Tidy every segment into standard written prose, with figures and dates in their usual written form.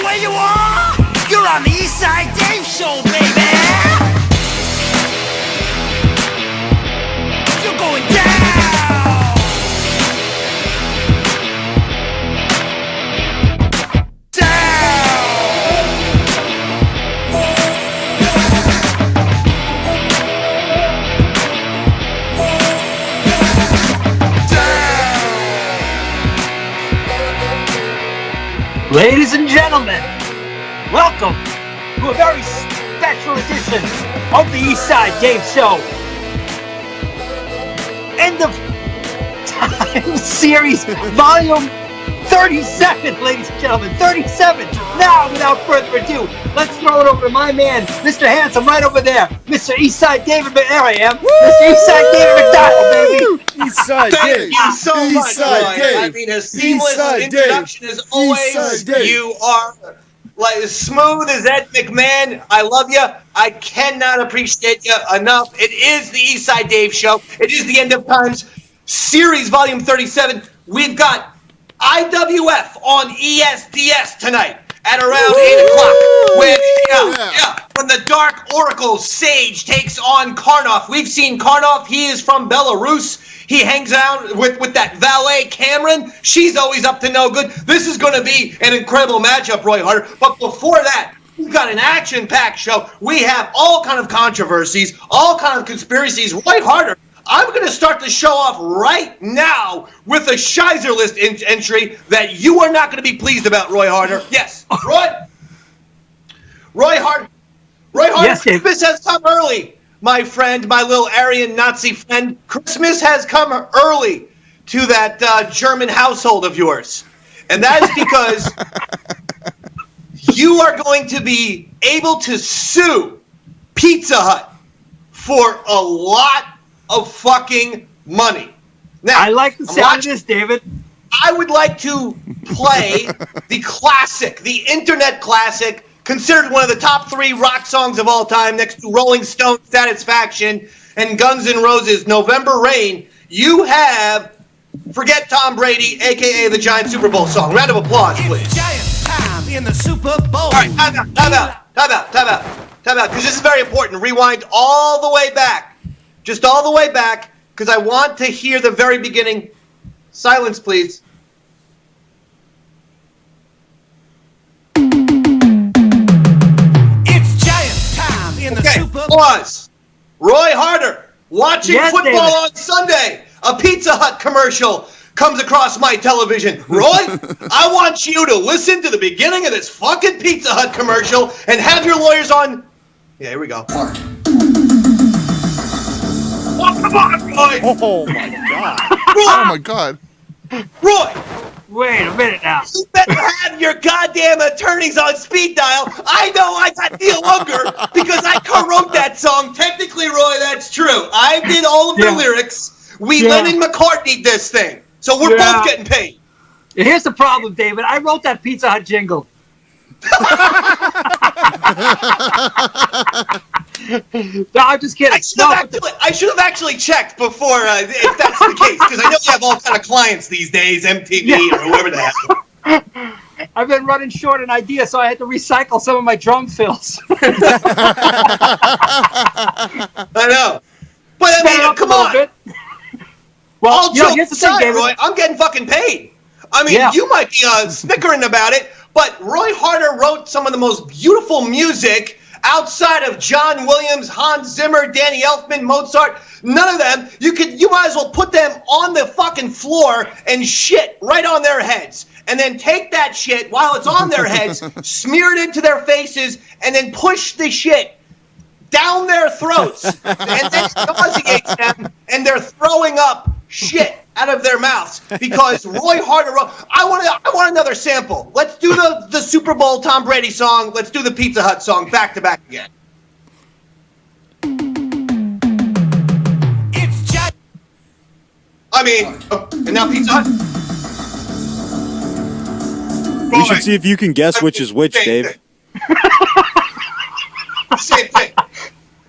where you are? You're on the Eastside Dave Show, baby. You're going down. Ladies and gentlemen, welcome to a very special edition of the Eastside Dave Show. End of time series, volume 37, ladies and gentlemen, 37. Now, without further ado, let's throw it over to my man, Mr. Handsome, right over there, Mr. Eastside David. There I am, Mr. Eastside David McDonald, baby. Eastside Dave. Thank you so much, Roy. Dave. I mean, a seamless Eastside introduction Dave. as always. Eastside Dave. You are like as smooth as Ed McMahon. I love you. I cannot appreciate you enough. It is the Eastside Dave Show. It is the End of Times series, volume 37. We've got IWF on ESDS tonight at around 8 o'clock. When the Dark Oracle Sage takes on Karnoff. We've seen Karnoff. He is from Belarus. He hangs out with that valet, Camryn. She's always up to no good. This is going to be an incredible matchup, Roy Harter. But before that, we've got an action-packed show. We have all kind of controversies, all kind of conspiracies. Roy Harter, I'm going to start the show off right now with a Shizer List entry that you are not going to be pleased about, Roy Harter. Yes, Roy Harter. Yes, Christmas has come early. My friend, my little Aryan Nazi friend, Christmas has come early to that German household of yours. And that is because you are going to be able to sue Pizza Hut for a lot of fucking money. Now, I like the sound of this, David. I would like to play the classic, the internet classic, considered one of the top 3 rock songs of all time, next to Rolling Stone, Satisfaction, and Guns N' Roses, November Rain. You have Forget Tom Brady, a.k.a. the Giant Super Bowl song. Round of applause, please. It's Giants time in the Super Bowl. All right, time out, because this is very important. Rewind all the way back, just all the way back, because I want to hear the very beginning. Silence, please. Pause. Roy Harter, watching football David. on Sunday. A Pizza Hut commercial comes across my television. Roy, I want you to listen to the beginning of this fucking Pizza Hut commercial and have your lawyers on. Yeah, here we go. Oh, come on, Roy. Oh my god. Roy. Oh my god. Roy. Wait a minute now. You better have your goddamn attorneys on speed dial. I know I got Neil Unger because I co-wrote that song. Technically, Roy, that's true. I did all of the lyrics. We Lennon McCartney this thing. So we're both getting paid. Here's the problem, David. I wrote that Pizza Hut jingle. No, I'm just kidding. I should have actually checked before if that's the case, because I know you have all kind of clients these days, MTV or whoever the hell. I've been running short on ideas, so I had to recycle some of my drum fills. I know. But I mean, come on. Well, all jokes here's the thing, aside, David. Roy, I'm getting fucking paid. I mean, you might be snickering about it, but Roy Harter wrote some of the most beautiful music outside of John Williams, Hans Zimmer, Danny Elfman, Mozart. None of them. You might as well put them on the fucking floor and shit right on their heads. And then take that shit while it's on their heads, smear it into their faces, and then push the shit down their throats. And then it nauseates them, and they're throwing up shit out of their mouths because Roy Harter wrote. I want another sample. Let's do the Super Bowl Tom Brady song. Let's do the Pizza Hut song back to back again. I mean, and now Pizza Hut. We should see if you can guess which is which, Dave. Same thing.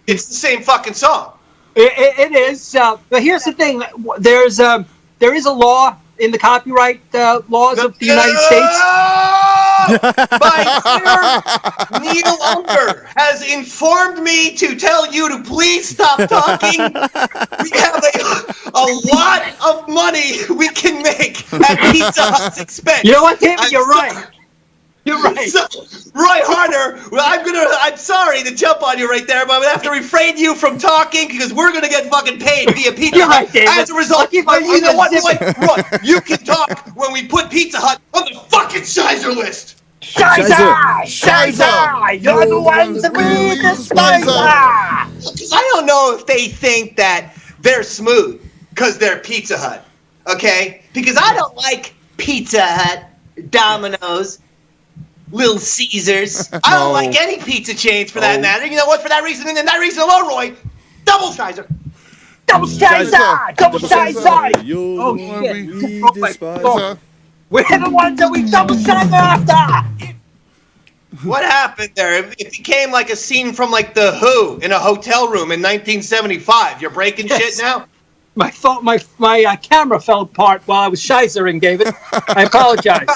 It's the same fucking song. It is. But here's the thing. There is a law in the copyright laws of the United States. My dear Neil Unger has informed me to tell you to please stop talking. We have a lot of money we can make at Pizza Hut's expense. You know what, David? You're right. You're right. So, Roy Harter, well, I'm sorry to jump on you right there, but I'm gonna have to refrain you from talking because we're gonna get fucking paid via Pizza You're Hut. right, David. As a result, you know what, Roy, you can talk when we put Pizza Hut on the fucking Shizer list. Shizer! You're the ones that we despise! Because I don't know if they think that they're smooth because they're Pizza Hut, okay? Because I don't like Pizza Hut, Domino's, Little Caesars. I don't like any pizza chains for that matter. You know what? For that reason and that reason alone, Roy, double Shizer. Double Shizer! Double Shizer! Oh, shit. we Oh, my despise. God. We're the ones that we double Shizer after! What happened there? It became like a scene from like The Who in a hotel room in 1975. You're breaking shit now? My camera fell apart while I was Shizering, David. I apologize.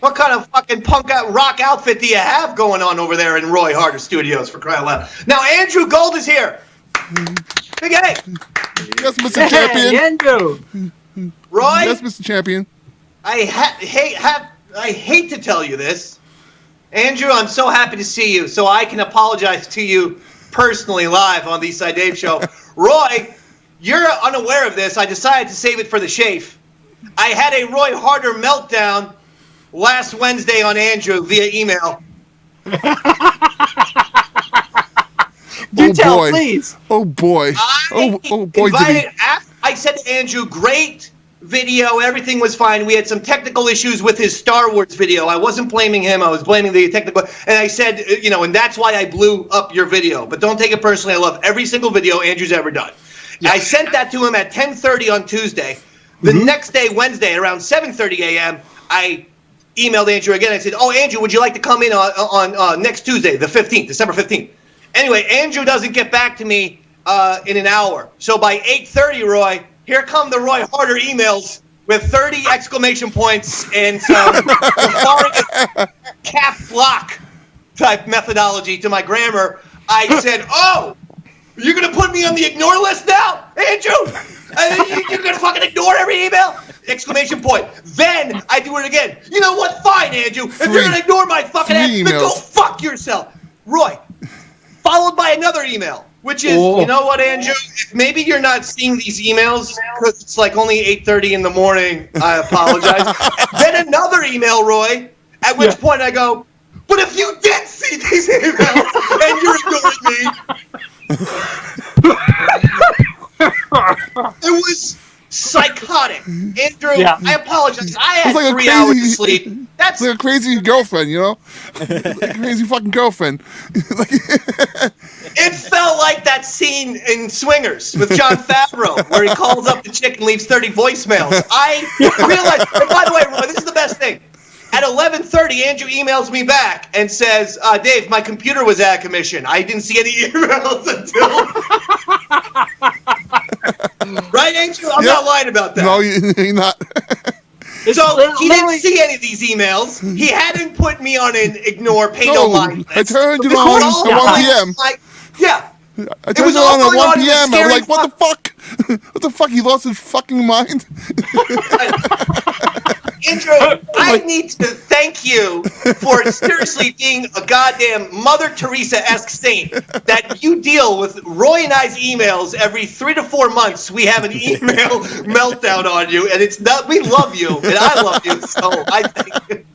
What kind of fucking punk out rock outfit do you have going on over there in Roy Harter Studios, for crying out loud? Now Andrew Gold is here. Big A. Yes, Mr. Champion. Andrew. Roy. Yes, Mr. Champion. I hate to tell you this. Andrew, I'm so happy to see you, so I can apologize to you personally live on the Eastside Dave Show. Roy, you're unaware of this. I decided to save it for the chafe. I had a Roy Harter meltdown last Wednesday on Andrew via email. Do tell, boy. please. Oh boy. Oh boy. I said to Andrew, great video, everything was fine. We had some technical issues with his Star Wars video. I wasn't blaming him. I was blaming the technical. And I said, and that's why I blew up your video. But don't take it personally. I love every single video Andrew's ever done. Yeah. I sent that to him at 10:30 on Tuesday. The next day, Wednesday, around 7:30 a.m., I emailed Andrew again. I said, Andrew, would you like to come in on next Tuesday, the 15th, December 15th? Anyway, Andrew doesn't get back to me in an hour. So by 8:30, Roy, here come the Roy Harter emails with 30 exclamation points and some cap block type methodology to my grammar. I said, you're going to put me on the ignore list now, Andrew? You're going to fucking ignore every email? Exclamation point. Then I do it again. You know what? Fine, Andrew. If you're going to ignore my fucking ass, then go fuck yourself. Roy, followed by another email, which is, you know what, Andrew? If maybe you're not seeing these emails because it's like only 8:30 in the morning, I apologize. Then another email, Roy, at which point I go, but if you did see these emails and you're ignoring me, it was psychotic. Andrew, I apologize. I had like 3 hours of sleep. That's like a crazy girlfriend, like a crazy fucking girlfriend. It felt like that scene in Swingers with Jon Favreau where he calls up the chick and leaves 30 voicemails. I realized, and by the way, Roy, this is the best thing. At 11:30, Andrew emails me back and says, Dave, my computer was out of commission. I didn't see any emails until... Right, Andrew? I'm not lying about that. No, you're not. So he didn't see any of these emails. He hadn't put me on an ignore, pay no mind list. I turned it on at 1 p.m. I turned it on at 1 p.m. I was like, what the fuck? What the fuck? He lost his fucking mind? Andrew, I need to thank you for seriously being a goddamn Mother Teresa-esque saint that you deal with Roy and I's emails every 3 to 4 months. We have an email meltdown on you, and it's not. We love you, and I love you, so I thank you.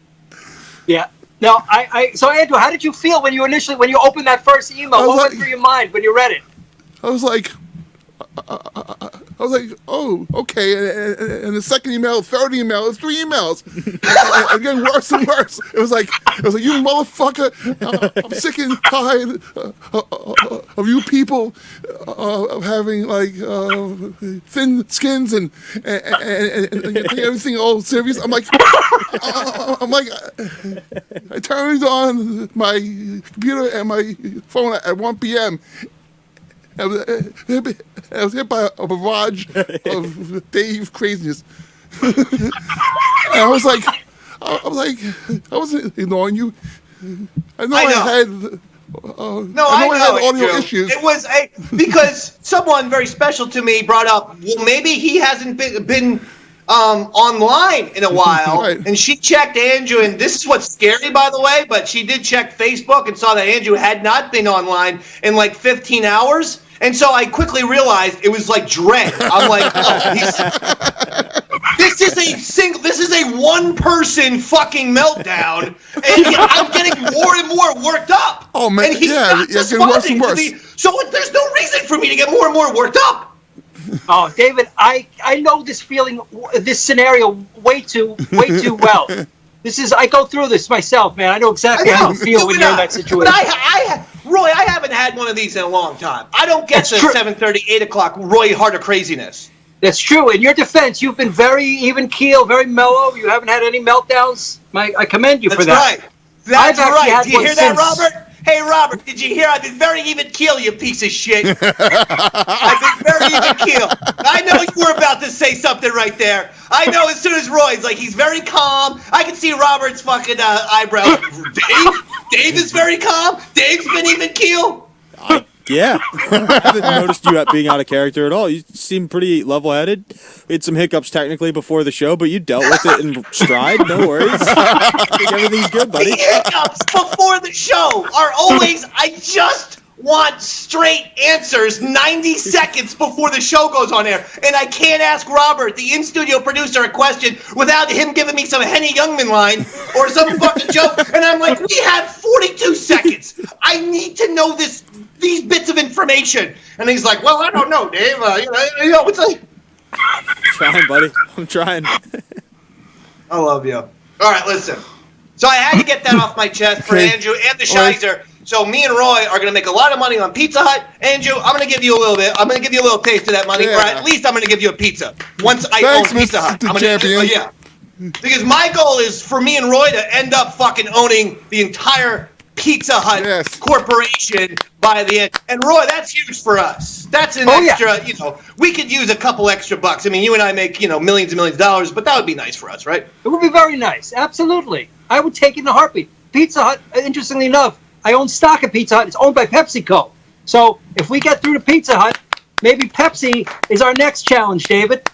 Yeah. No, so Andrew, how did you feel when you opened that first email? What went through your mind when you read it? I was like, oh, okay. And the second email, third email, 3 emails. And getting worse and worse. It was like, you motherfucker, I'm sick and tired of you people of having like thin skins and everything all serious. I'm like, I turned on my computer and my phone at 1 p.m. I was hit by a barrage of Dave craziness. And I was like, I'm like, I wasn't ignoring you. I know. I had audio Andrew. issues. It was because someone very special to me brought up, well, maybe he hasn't been online in a while. Right. And she checked Andrew, and this is what's scary, by the way, but she did check Facebook and saw that Andrew had not been online in like 15 hours. And so I quickly realized it was like dread. I'm like, oh, this is a one-person fucking meltdown, and I'm getting more and more worked up. Oh man, and he's not getting worse and worse. So there's no reason for me to get more and more worked up. Oh, David, I know this feeling, this scenario way too well. I go through this myself, man. I know exactly how you feel when you're in that situation. But Roy, I haven't had one of these in a long time. I don't get the 7:30, 8 o'clock Roy Harter craziness. That's true. In your defense, you've been very even keel, very mellow. You haven't had any meltdowns. I commend you for that. That's right. Had Do you one hear since. that, Robert? Hey, Robert, did you hear? I've been very even keel, you piece of shit. I've been very even keel. I know you were about to say something right there. I know as soon as Roy's like, he's very calm. I can see Robert's fucking eyebrows. Dave is very calm. Dave's been even keel. Yeah. I haven't noticed you being out of character at all. You seem pretty level-headed. We had some hiccups technically before the show, but you dealt with it in stride. No worries. I think everything's good, buddy. The hiccups before the show are always, I just want straight answers 90 seconds before the show goes on air. And I can't ask Robert, the in-studio producer, a question without him giving me some Henny Youngman line or some fucking joke. And I'm like, we have 42 seconds. I need to know these bits of information. And he's like, well, I don't know, Dave. It's like... I'm trying, buddy. I'm trying. I love you. All right, listen. So I had to get that off my chest for Andrew and the Shizer. So me and Roy are going to make a lot of money on Pizza Hut. Andrew, I'm going to give you a little bit. I'm going to give you a little taste of that money, or at least I'm going to give you a pizza. Once I own Pizza Hut. I'm going to, yeah. Because my goal is for me and Roy to end up fucking owning the entire Pizza Hut corporation by the end. And Roy, that's huge for us. That's an extra, we could use a couple extra bucks. I mean, you and I make, millions and millions of dollars, but that would be nice for us, right? It would be very nice. Absolutely. I would take it in a heartbeat. Pizza Hut, interestingly enough, I own stock at Pizza Hut. It's owned by PepsiCo. So if we get through to Pizza Hut, maybe Pepsi is our next challenge, David.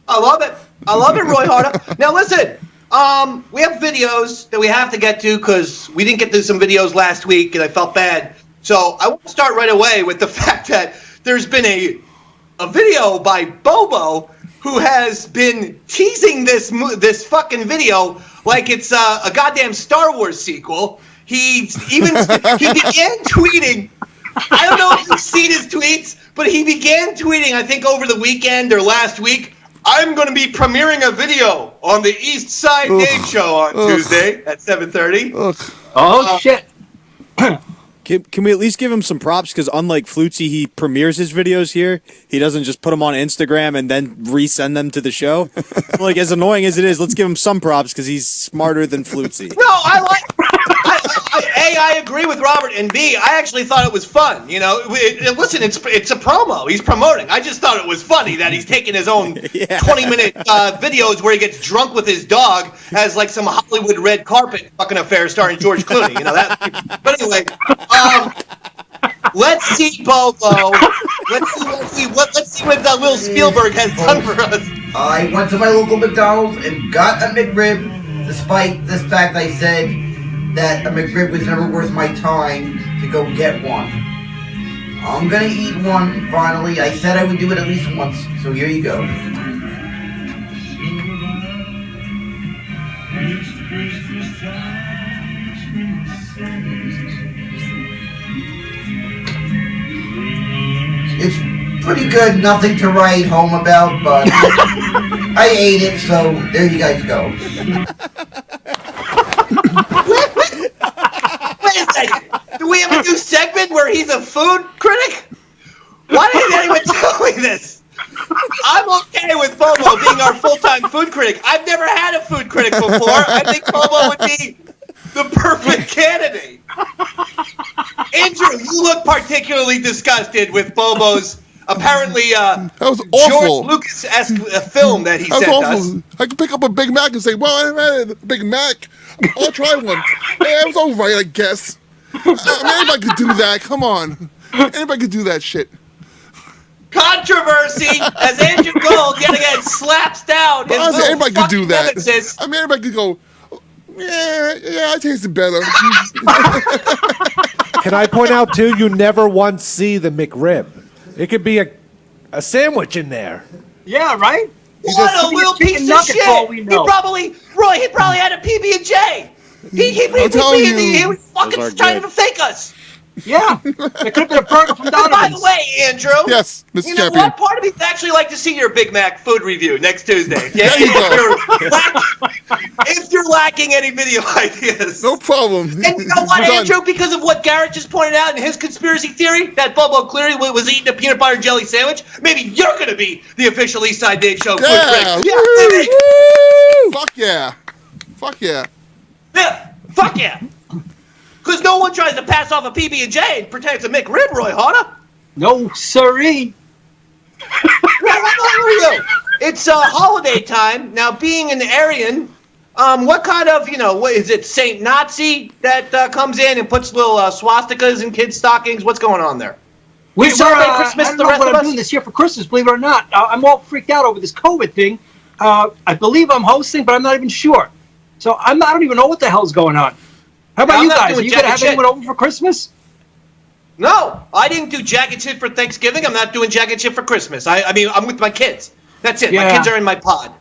I love it. Roy Harter. Now listen, we have videos that we have to get to because we didn't get to some videos last week and I felt bad. So I want to start right away with the fact that there's been a video by Bobo who has been teasing this fucking video like it's a goddamn Star Wars sequel. He began tweeting. I don't know if you've seen his tweets, but he began tweeting, I think over the weekend or last week, I'm going to be premiering a video on the East Side Dave Show on Tuesday at 7:30. Oh, shit. Can we at least give him some props? Because unlike Flutzy, he premieres his videos here. He doesn't just put them on Instagram and then resend them to the show. Like, as annoying as it is, let's give him some props because he's smarter than Flutzy. No, I agree with Robert, and B, I actually thought it was fun. Listen, it's a promo. He's promoting. I just thought it was funny that he's taking his own 20-minute videos where he gets drunk with his dog as like some Hollywood red carpet fucking affair starring George Clooney. But anyway, let's see Bobo. Let's see what Will Spielberg has done for us. I went to my local McDonald's and got a McRib, despite the fact I said that a McRib was never worth my time to go get one. I'm gonna eat one, finally. I said I would do it at least once, so here you go. It's pretty good, nothing to write home about, but I ate it, so there you guys go. Wait a second. Do we have a new segment where he's a food critic? Why didn't anyone tell me this? I'm okay with Bobo being our full-time food critic. I've never had a food critic before. I think Bobo would be the perfect candidate. Andrew, you look particularly disgusted with Bobo's apparently That was awful. George Lucas-esque film that he That was sent awful. us. I could pick up a Big Mac and say, well, I had a Big Mac. I'll try one. Hey, it was all right, I guess. I mean, anybody could do that. Come on. Anybody could do that shit. Controversy as Andrew Gold yet again slaps down his Honestly, little anybody could do fucking that. nemesis. I mean, anybody could go, yeah, I tasted better. Can I point out, too, you never once see the McRib. It could be a sandwich in there. Yeah, right? What a little piece of shit! He probably had a PB&J. He was fucking trying to fake us. Yeah. It could have been a burger from And by Donovan's. the way, Andrew. Yes, Mr. You know Champion. what? Part of me'd actually like to see your Big Mac food review next Tuesday. Yeah, There you go. if you're lacking any video ideas. No problem. And you know what, We're done. Andrew? Because of what Garrett just pointed out in his conspiracy theory, that Bobo clearly was eating a peanut butter and jelly sandwich, maybe you're going to be the official Eastside Dave Show food Yeah. critic. Woo! baby. Fuck yeah. Fuck yeah. Yeah, fuck yeah. Because no one tries to pass off a PB&J and pretend it's a McRib, Roy Harter. No, siree. It's holiday time. Now, being an Aryan, what kind of, what is it, Saint Nazi that comes in and puts little swastikas in kids' stockings? What's going on there? We celebrate I Christmas don't the know rest what of I'm us? doing this year for Christmas, believe it or not. I'm all freaked out over this COVID thing. I believe I'm hosting, but I'm not even sure. So I don't even know what the hell's going on. How about I'm you not guys? Are doing you going to jack have and anyone shit. over for Christmas? No, I didn't do jack and shit for Thanksgiving. I'm not doing jack and shit for Christmas. I mean, I'm with my kids. That's it. My Yeah. kids are in my pod.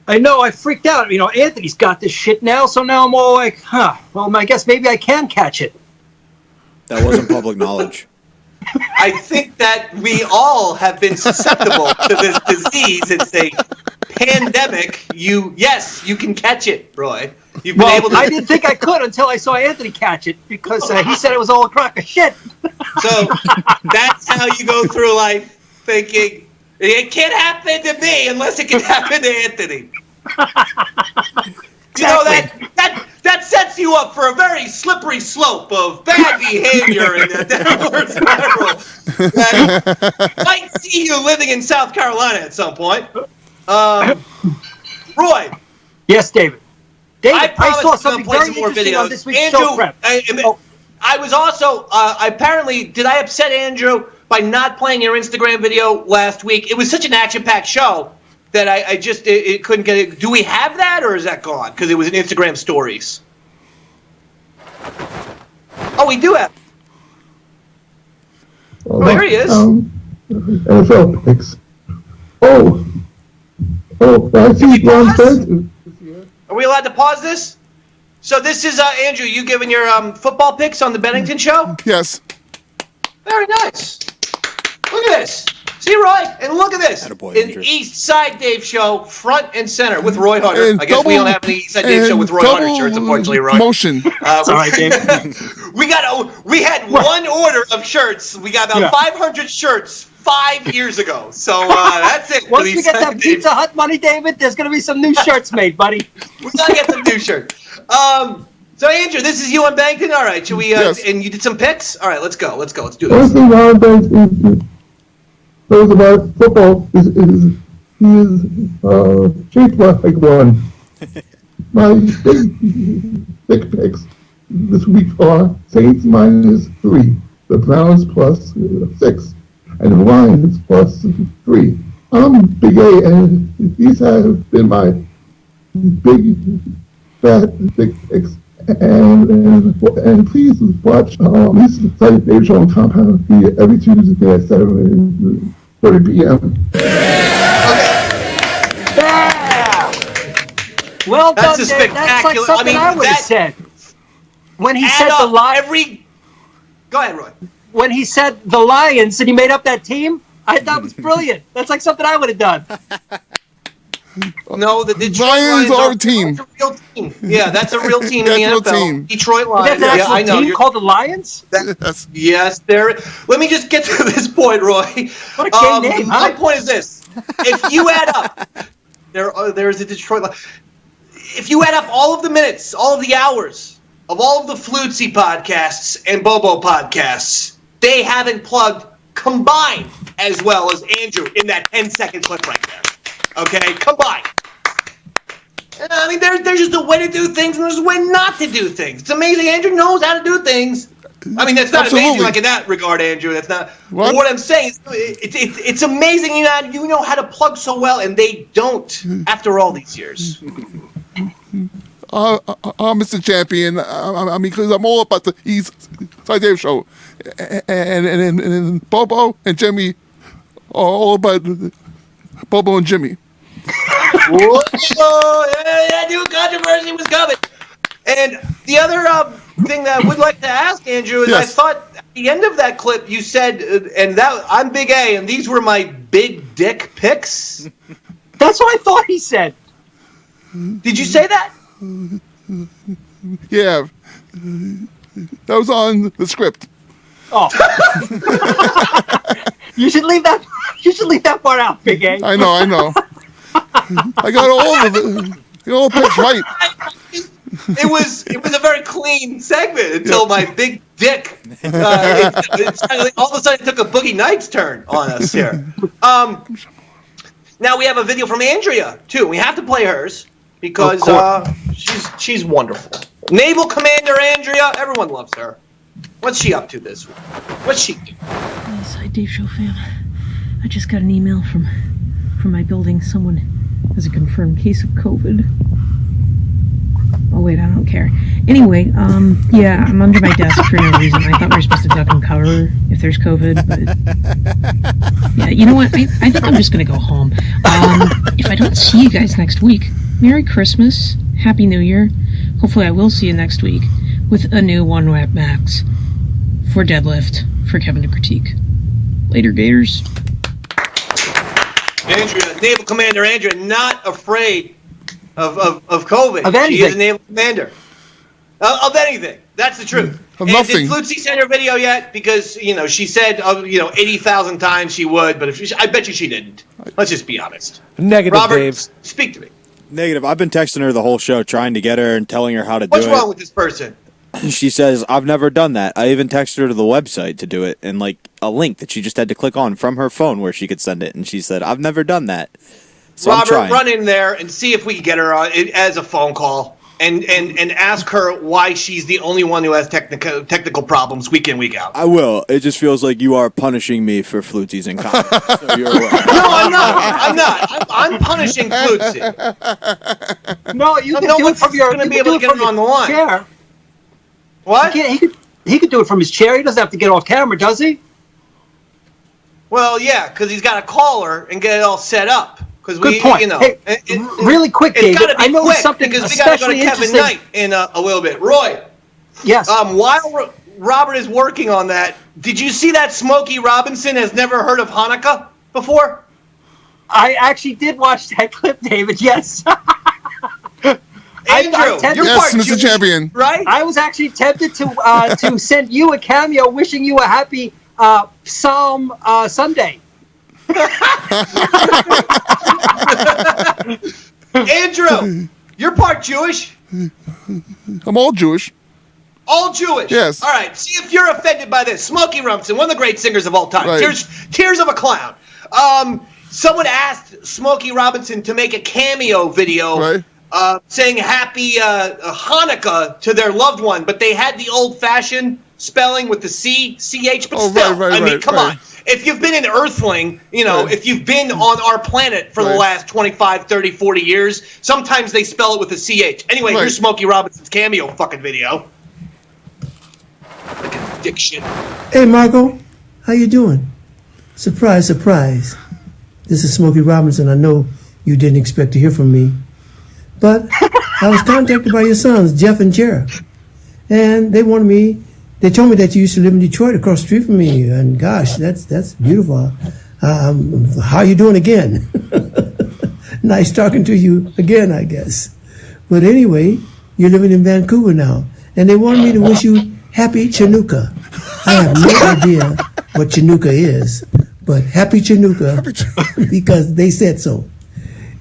I know, I freaked out. Anthony's got this shit now, so now I'm all like, well, I guess maybe I can catch it. That wasn't public knowledge. I think that we all have been susceptible to this disease. It's a pandemic. Yes, you can catch it, Roy. You've been able to. I didn't think I could until I saw Anthony catch it, because he said it was all a crock of shit. So that's how you go through life thinking, it can't happen to me unless it can happen to Anthony. You know, that sets you up for a very slippery slope of bad behavior and a downward spiral that might see you living in South Carolina at some point. Roy. Yes, David. I promise saw I'm something gonna play very some more interesting videos. on this week's Andrew, show prep. I was also apparently. Did I upset Andrew by not playing your Instagram video last week? It was such an action-packed show that I just it couldn't get it. Do we have that, or is that gone? Because it was in Instagram stories. Oh, we do have. Oh, there he is. NFL picks. Oh, I see Ron Benson. Are we allowed to pause this? So this is Andrew. You giving your football picks on the Bennington show? Yes. Very nice. Look at this. See, Roy? And look at this. Attaboy, An Andrew. East Side Dave show, front and center, with Roy Harter. And I guess we don't have any East Side Dave show with Roy Harter shirts, unfortunately, Roy. Motion. Sorry, Dave. We had one order of shirts. We got about 500 shirts 5 years ago. So that's it. Once we get that Pizza Hut money, David, there's going to be some new shirts made, buddy. We gotta get some new shirts. So Andrew, this is you on Bennington. All right, should we? Yes. And you did some picks. All right, let's go. Let's do One this. thing Ron Benson knows about football is he is shaped like one. My big picks this week are Saints -3, the Browns +6, and the Lions +3. I'm Big A, and these have been my big picks. And please watch East Side Dave Show on Compound P every Tuesday at 7:30 p.m. Yeah! Well That's done, a Dave. That's like spectacular- something I would have said. When he said the Lions, Go ahead, Roy. when he said the Lions and he made up that team, I thought it was brilliant. That's like something I would have done. No, the Detroit Lions are a team. That's a real team. Yeah, that's a real team in the That's a NFL. team. Detroit Lions. That's an Yeah, actual I know. team called the Lions? Yes. Yes, there. Let me just get to this point, Roy. What a gay name, huh? My point is this: if you add up, there's a Detroit. If you add up all of the minutes, all of the hours of all of the Flutzy podcasts and Bobo podcasts, they haven't plugged combined as well as Andrew in that 10-second clip right there. Okay, combine. I mean, there's just a way to do things, and there's a way not to do things. It's amazing. Andrew knows how to do things. I mean, that's not amazing like in that regard, Andrew. That's not. What I'm saying is, it's amazing. You know how to plug so well, and they don't after all these years. Mr. Champion, I mean, because I'm all about the East Side Dave show, and Bobo and Jimmy are all about Bobo and Jimmy. Whoa! I knew controversy was coming. And the other thing that I would like to ask, Andrew, is I thought at the end of that clip you said, and that I'm Big A, and these were my big dick pics. That's what I thought he said. Did you say that? Yeah, that was on the script. Oh, you should leave that. You should leave that part out, Big A. I know. I got all of it. All pics right. It was a very clean segment until my big dick. All of a sudden, it took a Boogie Nights turn on us here. Now we have a video from Andrea too. We have to play hers because she's wonderful. Naval Commander Andrea. Everyone loves her. What's she up to this week? What's she doing? Inside Dave Show fam. I just got an email from my building. Someone has a confirmed case of COVID. Oh wait, I don't care. Anyway, yeah, I'm under my desk for no reason. I thought we were supposed to duck and cover if there's COVID, but yeah, you know what? I think I'm just gonna go home. If I don't see you guys next week, Merry Christmas, Happy New Year. Hopefully I will see you next week with a new 1 rep max for deadlift for Kevin to critique. Later, Gators. Andrea, Naval Commander Andrea, not afraid of COVID. Of anything. She is a Naval Commander. Of anything. That's the truth. Of and nothing. did Flutzy send her video yet? Because, she said, 80,000 times she would, but I bet you she didn't. Let's just be honest. Negative, Robert, Dave. speak to me. Negative. I've been texting her the whole show, trying to get her and telling her how to do it. What's wrong with this person? She says, I've never done that. I even texted her to the website to do it and a link that she just had to click on from her phone where she could send it. And she said, I've never done that. So Robert, run in there and see if we can get her on as a phone call and ask her why she's the only one who has technical problems week in, week out. I will. It just feels like you are punishing me for Flutzies and comments. So you're aware. No, I'm not. I'm punishing Flutzy. No, you can do it from your. Going to be able to get him on the line. Chair. What? He could do it from his chair. He doesn't have to get off camera, does he? Well, yeah, because he's got to call her and get it all set up. Good point. Hey, really quick, David. I know something because we got to go to Kevin Knight in a little bit. Roy. Yes. While Robert is working on that, did you see that Smokey Robinson has never heard of Hanukkah before? I actually did watch that clip, David. Yes. Andrew, yes, Mr. Champion. Right? I was actually tempted to send you a cameo wishing you a happy Psalm Sunday. Andrew, you're part Jewish. I'm all Jewish. All Jewish. Yes. All right. See if you're offended by this. Smokey Robinson, one of the great singers of all time. Right. Tears of a Clown. Someone asked Smokey Robinson to make a cameo video. Right. Saying happy Hanukkah to their loved one, but they had the old-fashioned spelling with the C-C-H, but still, come on. If you've been an Earthling, if you've been on our planet for the last 25, 30, 40 years, sometimes they spell it with a C-H. Anyway, here's Smokey Robinson's cameo fucking video. Look at dick shit. Hey, Marco. How you doing? Surprise, surprise. This is Smokey Robinson. I know you didn't expect to hear from me. But I was contacted by your sons, Jeff and Jared. And they told me that you used to live in Detroit across the street from me. And gosh, that's beautiful. How you doing again? Nice talking to you again, I guess. But anyway, you're living in Vancouver now. And they wanted me to wish you happy Chanukah. I have no idea what Chanukah is, but happy Chanukah because they said so.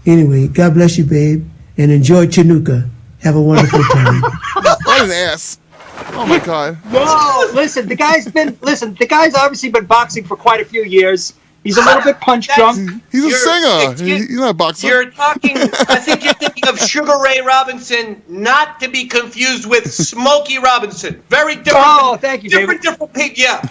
Anyway, God bless you, babe. And enjoy Chanukah. Have a wonderful time. What an ass. Oh my God. No, listen, the guy's obviously been boxing for quite a few years. He's a little bit punch drunk. He's a singer. He's not a boxer. You're talking, I think you're thinking of Sugar Ray Robinson, not to be confused with Smokey Robinson. Very different. Oh, thank you, David. Different people. Yeah.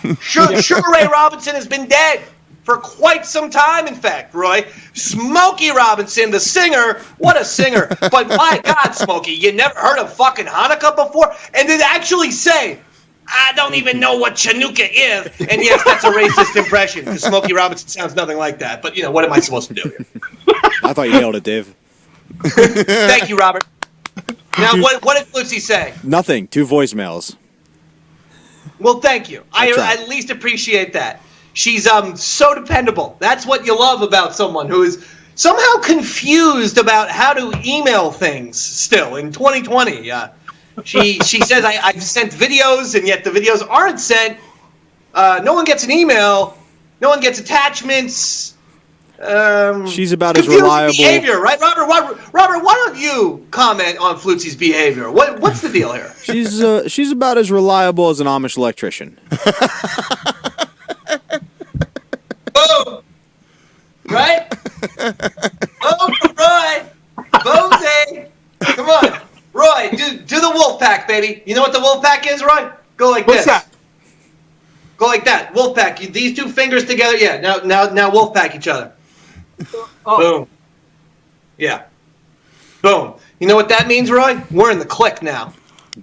Sugar Ray Robinson has been dead for quite some time, in fact, Roy. Smokey Robinson, the singer, what a singer. But my God, Smokey, you never heard of fucking Hanukkah before? And then actually say, I don't even know what Chinooka is. And yes, that's a racist impression, because Smokey Robinson sounds nothing like that. But, what am I supposed to do here? I thought you nailed it, Dave. Thank you, Robert. Now, what did Lucy say? Nothing. 2 voicemails. Well, thank you. I at least appreciate that. She's so dependable. That's what you love about someone who is somehow confused about how to email things still in 2020. She says, I've sent videos, and yet the videos aren't sent. No one gets an email. No one gets attachments. She's about as reliable. Behavior, right, Robert? Robert, why don't you comment on Flutzy's behavior? What's the deal here? She's about as reliable as an Amish electrician. Boom! Right? Boom for Roy! Boomsy! Come on. Roy, do the wolf pack, baby. You know what the wolf pack is, Roy? Go like this. What's that? Go like that. Wolf pack. These 2 fingers together. Yeah, now wolf pack each other. Oh. Boom. Yeah. Boom. You know what that means, Roy? We're in the clique now.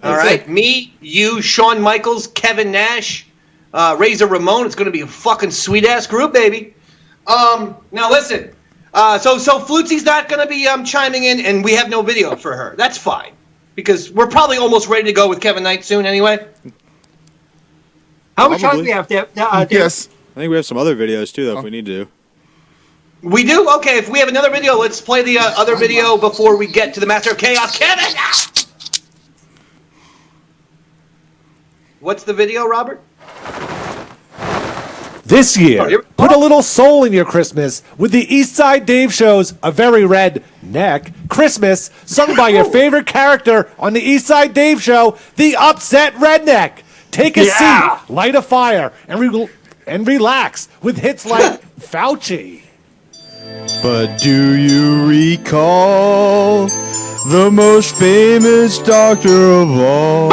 All right? Me, you, Shawn Michaels, Kevin Nash, Razor Ramon. It's going to be a fucking sweet-ass group, baby. Now listen. So Flutzy's not going to be chiming in, and we have no video for her. That's fine, because we're probably almost ready to go with Kevin Knight soon anyway. How much time do we have, Dave? Yes. I think we have some other videos, too, though, if we need to. We do? Okay, if we have another video, let's play the other video before we get to the Master of Chaos. Kevin! What's the video, Robert? This year, put a little soul in your Christmas with the Eastside Dave Show's A Very Red Neck Christmas, sung by your favorite character on the Eastside Dave Show, the Upset Redneck. Take a seat, light a fire, and relax with hits like Fauci. But do you recall the most famous doctor of all?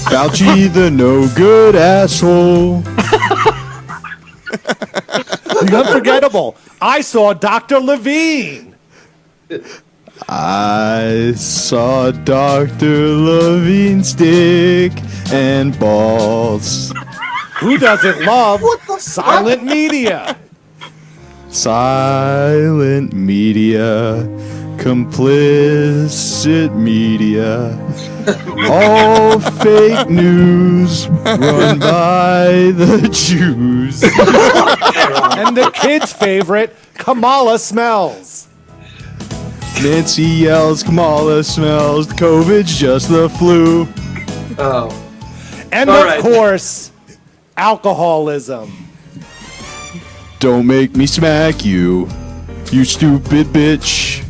Fauci, the no-good asshole. The unforgettable. I saw Dr. Levine. I saw Dr. Levine's dick and balls. Who doesn't love silent media? Silent media, complicit media, all fake news run by the Jews. And the kids' favorite, Kamala Smells. Nancy yells, Kamala smells, COVID's just the flu. Oh. And All of right. course, alcoholism. Don't make me smack you, you stupid bitch.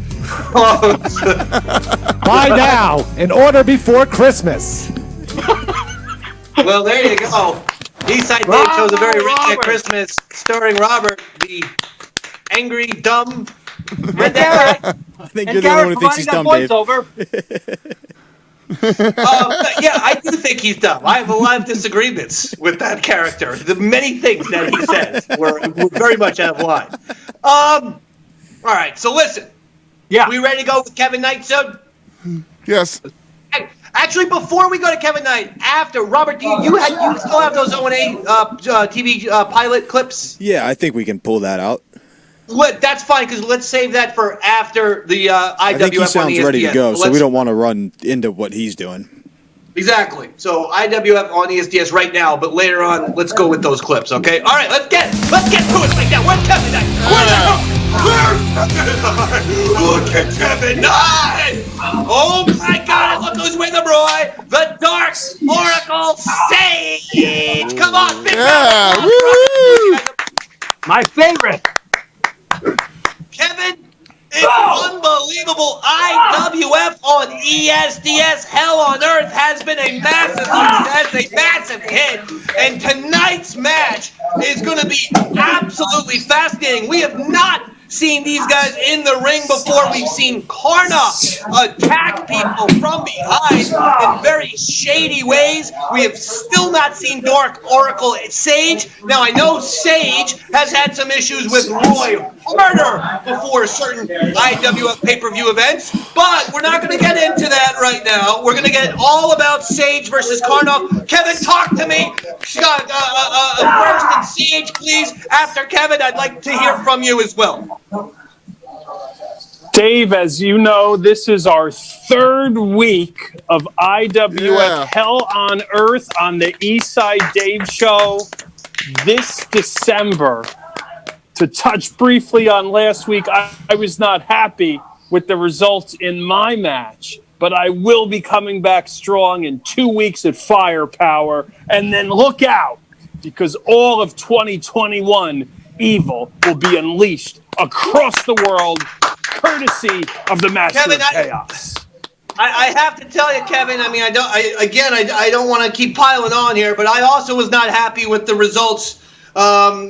Buy now and order before Christmas. Well, there you go. Eastside Dave shows A Very Redneck Christmas, starring Robert, the angry, dumb redneck guy. I think you're the only one who thinks he's dumb, Dave. Yeah, I do think he's dumb. I have a lot of disagreements with that character. The many things that he says were very much out of line. All right, so listen. Yeah. We ready to go with Kevin Knight soon? Yes. Actually, before we go to Kevin Knight, after Robert, do you still have those O&A TV pilot clips? Yeah, I think we can pull that out. That's fine, because let's save that for after the IWF I think he sounds on ESDS. ready to go, so Let's- we don't want to run into what he's doing. Exactly. So IWF on ESDS right now, but later on, let's go with those clips, okay? All right, let's get to it right now. Where's Kevin Knight? Look at Kevin Knight! Oh my God! Look who's with him, Roy! The Dark Oracle Sage! Come on, big Yeah! round of Woo! applause. My favorite. Kevin is unbelievable. unbelievable. IWF on ESDS, Hell on Earth, has been a massive success, a massive hit. And tonight's match is going to be absolutely fascinating. We have not seen these guys in the ring before. We've seen Karnoff attack people from behind in very shady ways. We have still not seen Dark Oracle Sage. Now, I know Sage has had some issues with Roy Harter before certain IWF pay-per-view events, but we're not going to get into that right now. We're going to get all about Sage versus Karnoff. Kevin, talk to me. First and Sage, please. After Kevin, I'd like to hear from you as well. Dave, as you know, this is our third week of IWF Hell on Earth on the Eastside Dave Show this December. To touch briefly on last week, I was not happy with the results in my match, but I will be coming back strong in 2 weeks at Firepower. And then look out, because all of 2021 evil will be unleashed across the world, courtesy of the Master of Chaos. I have to tell you, Kevin, I mean, I don't want to keep piling on here, but I also was not happy with the results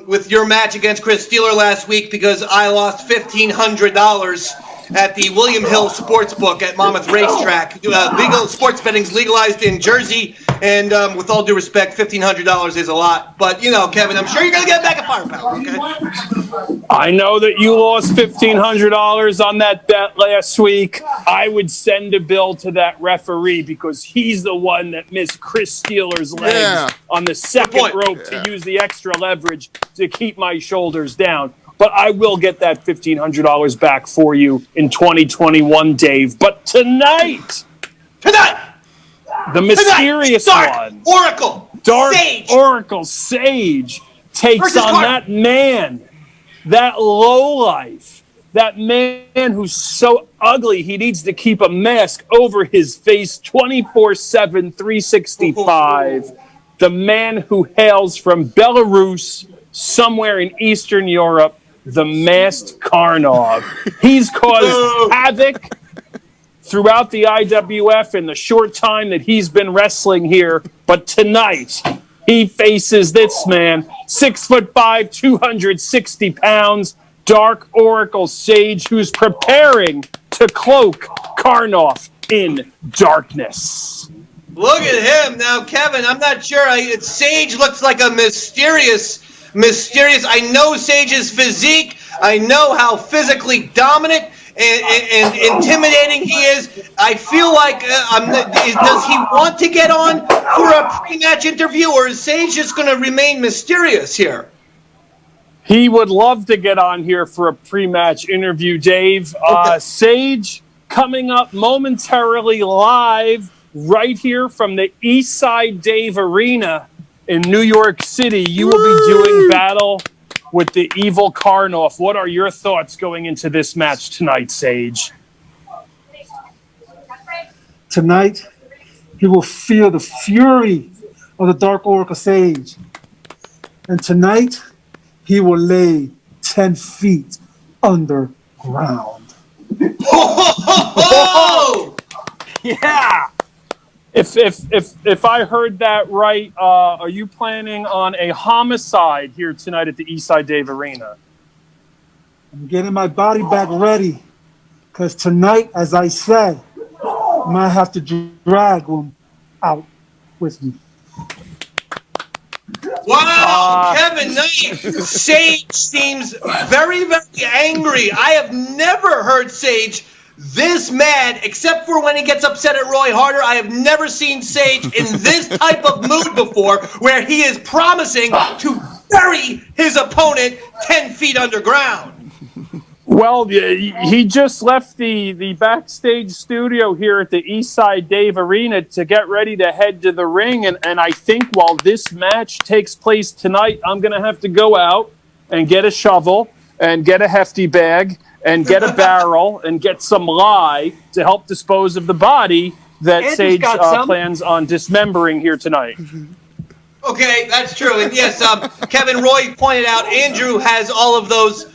with your match against Chris Steeler last week, because I lost $1,500 at the William Hill Sportsbook at Monmouth Racetrack. Legal sports betting's legalized in Jersey, and with all due respect, $1,500 is a lot. But, you know, Kevin, I'm sure you're going to get back at Firepower, okay? I know that you lost $1,500 on that bet last week. I would send a bill to that referee, because he's the one that missed Chris Steeler's legs on the second rope to use the extra leverage to keep my shoulders down. But I will get that $1,500 back for you in 2021, Dave. But tonight, the mysterious one, Dark Sage. Oracle Sage, takes on that man, that lowlife, that man who's so ugly he needs to keep a mask over his face 24/7, 365. The man who hails from Belarus, somewhere in Eastern Europe, the masked Karnov. He's caused havoc throughout the IWF in the short time that he's been wrestling here. But tonight, he faces this man, 6'5", 260 pounds, Dark Oracle Sage, who's preparing to cloak Karnoff in darkness. Look at him. Now, Kevin, I'm not sure. Sage looks like a mysterious. I know Sage's physique. I know how physically dominant and intimidating he is. I feel like, does he want to get on for a pre-match interview, or is Sage just going to remain mysterious here? He would love to get on here for a pre-match interview, Dave. Sage coming up momentarily live right here from the Eastside Dave Arena in New York City. You will be doing battle with the evil Karnoff. What are your thoughts going into this match tonight, Sage? Tonight, he will feel the fury of the Dark Oracle Sage. And tonight, he will lay 10 feet underground. Oh! Yeah! If I heard that right, are you planning on a homicide here tonight at the Eastside Dave Arena? I'm getting my body back ready, because tonight, as I said, I might have to drag him out with me. Wow, Kevin Knight. Sage seems very, very angry. I have never heard Sage this mad, except for when he gets upset at Roy Harter. I have never seen Sage in this type of mood before, where he is promising to bury his opponent 10 feet underground. Well, he just left the backstage studio here at the Eastside Dave Arena to get ready to head to the ring. And I think while this match takes place tonight, I'm going to have to go out and get a shovel and get a hefty bag and get a barrel and get some lye to help dispose of the body that Sage plans on dismembering here tonight. Okay, that's true. And yes, Kevin Roy pointed out Andrew has all of those,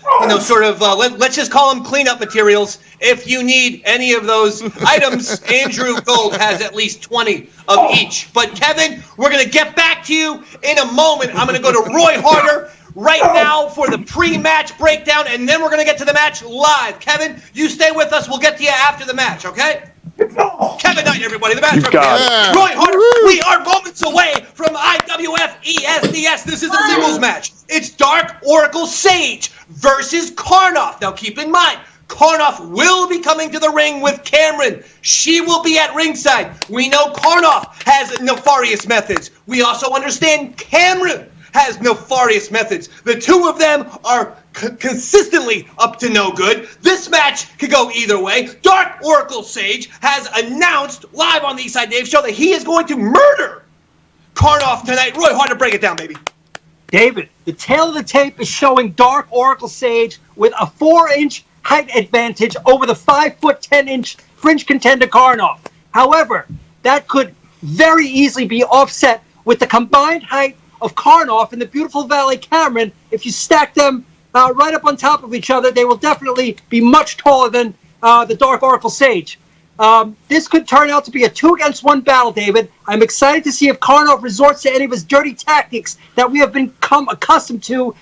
sort of, let's just call them cleanup materials. If you need any of those items, Andrew Gold has at least 20 of each. But Kevin, we're going to get back to you in a moment. I'm going to go to Roy Harter right now for the pre-match breakdown, and then we're going to get to the match live. Kevin, you stay with us. We'll get to you after the match, okay? Kevin Knight, everybody, the match referee. Roy Harter, we are moments away from IWF ESDS. This is a singles match. It's Dark Oracle Sage versus Karnoff. Now keep in mind, Karnoff will be coming to the ring with Camryn. She will be at ringside. We know Karnoff has nefarious methods. We also understand Camryn has nefarious methods. The two of them are consistently up to no good. This match could go either way. Dark Oracle Sage has announced live on the Eastside Dave show that he is going to murder Karnoff tonight. Roy, hard to break it down, baby. David, the tail of the tape is showing Dark Oracle Sage with a 4-inch height advantage over the 5', 10-inch fringe contender Karnoff. However, that could very easily be offset with the combined height of Karnoff and the beautiful Valley Camryn. If you stack them right up on top of each other, they will definitely be much taller than the Dark Oracle Sage. This could turn out to be a 2-against-1 battle, David. I'm excited to see if Karnoff resorts to any of his dirty tactics that we have become accustomed to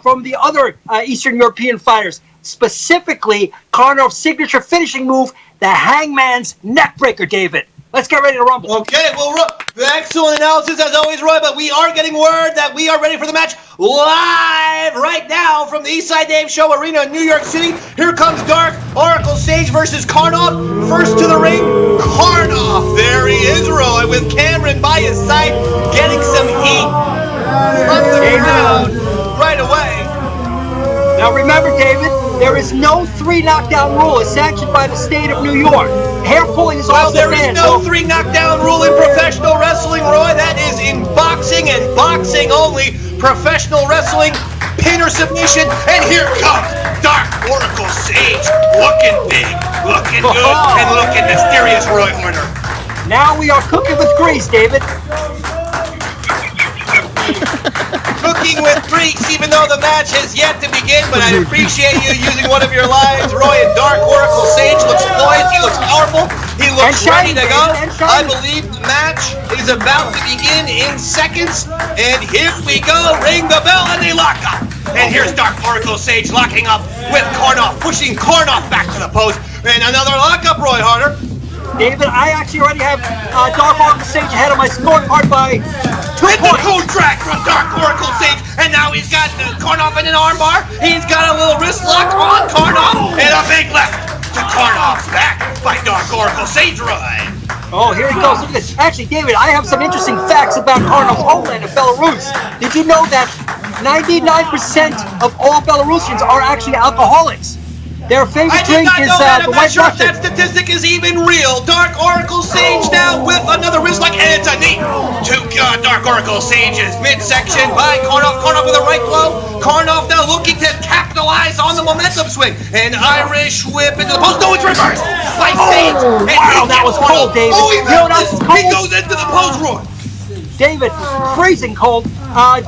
from the other Eastern European fighters. Specifically, Karnoff's signature finishing move, the Hangman's Neckbreaker, David. Let's get ready to rumble. Okay, well, excellent analysis as always, Roy, but we are getting word that we are ready for the match live right now from the Eastside Dave Show Arena in New York City. Here comes Dark Oracle Sage versus Karnoff. First to the ring, Karnoff. There he is, Roy, with Camryn by his side, getting some heat from the crowd right away. Now remember, David, there is no 3 knockdown rule. It's sanctioned by the state of New York. Hair pulling is also there is no 3 knockdown rule in professional wrestling, Roy. That is in boxing and boxing only. Professional wrestling, pin or submission, and here comes Dark Oracle Sage, looking big, looking good, and looking mysterious, Roy Harter. Now we are cooking with grease, David. Cooking with grease, even though the match has yet to begin, but I appreciate you using one of your lines, Roy. And Dark Oracle Sage looks poised, he looks powerful, he looks ready to go. I believe the match is about to begin in seconds, and here we go, ring the bell, and they lock up. And here's Dark Oracle Sage locking up with Karnoff, pushing Karnoff back to the post, and another lockup, Roy Harter. David, I actually already have Dark Oracle Sage ahead of my scorecard by 2 points. The code track from Dark Oracle Sage, and now he's got Karnoff in an armbar. He's got a little wrist lock on Karnoff, and a big left to Karnoff's back by Dark Oracle Sage, Roy. Oh, here he goes. Look at this. Actually, David, I have some interesting facts about Karnoff's homeland of Belarus. Did you know that 99% of all Belarusians are actually alcoholics? Their favorite drink is the White Russian. I'm not sure if that statistic is even real. Dark Oracle Sage now with another wrist lock, and it's a knee to Dark Oracle Sage's midsection by Karnoff. Karnoff with a right blow. Karnoff now looking to capitalize on the momentum swing. An Irish whip into the post. No, it's reversed by Sage. Wow, that was cold, David. Oh, he goes into the post, Roy. David, freezing cold,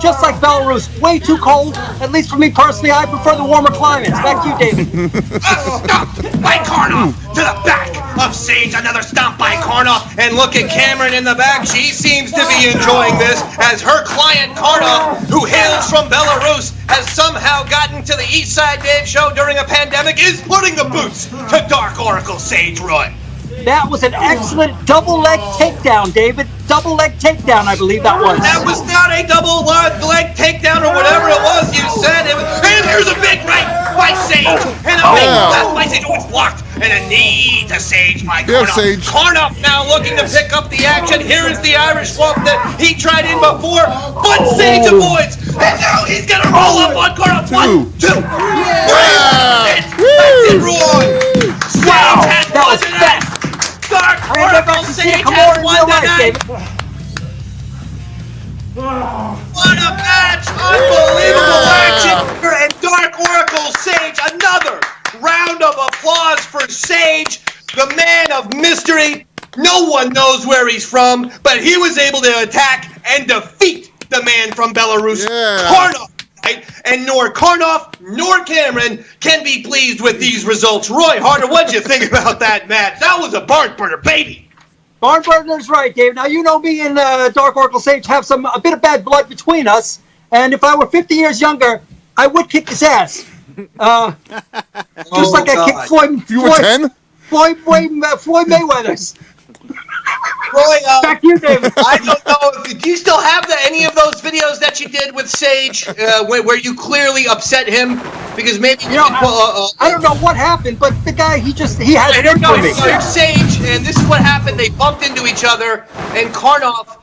just like Belarus, way too cold. At least for me personally, I prefer the warmer climates. Back to you, David. Stomp by Karnoff to the back of Sage. Another stomp by Karnoff. And look at Camryn in the back. She seems to be enjoying this as her client Karnoff, who hails from Belarus, has somehow gotten to the Eastside Dave show during a pandemic, is putting the boots to Dark Oracle Sage, Roy. That was an excellent double leg takedown, David. Double leg takedown, I believe that was. That was not a double leg takedown or whatever it was you said. And here's a big right by Sage. And a big left by Sage. Oh, it's blocked. And a knee to Sage by Karnoff. Sage. Karnoff now looking to pick up the action. Here is the Irish swamp that he tried in before. But Sage avoids. And now he's going to roll up on Karnoff. 1, 2, 3. That's it, Roy. Wow, that was fast. Dark Oracle Sage has won tonight. What a match! Unbelievable action! And Dark Oracle Sage, another round of applause for Sage, the man of mystery. No one knows where he's from, but he was able to attack and defeat the man from Belarus, Yeah. Karnov. Right? And nor Karnoff nor Camryn can be pleased with these results. Roy Harter, what'd you think about that match? That was a barn burner, baby. Barn Burner's right, Dave. Now, you know me and Dark Oracle Sage have a bit of bad blood between us. And if I were 50 years younger, I would kick his ass. Just like I kicked Floyd. You were 10? Floyd Mayweather's. Roy, back to you, David. I don't know. Do you still have any of those videos that you did with Sage where you clearly upset him? Because maybe I don't know what happened, but the guy he had it in for me. Sage, and this is what happened. They bumped into each other, and Karnoff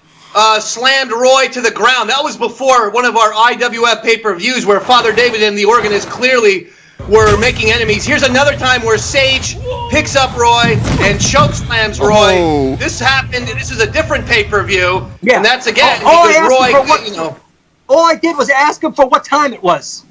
slammed Roy to the ground. That was before one of our IWF pay-per-views where Father David and the organist clearly were making enemies. Here's another time where Sage picks up Roy and choke slams Roy. Oh. This happened. This is a different pay-per-view, Yeah. and that's again All because Roy. All I did was ask him for what time it was,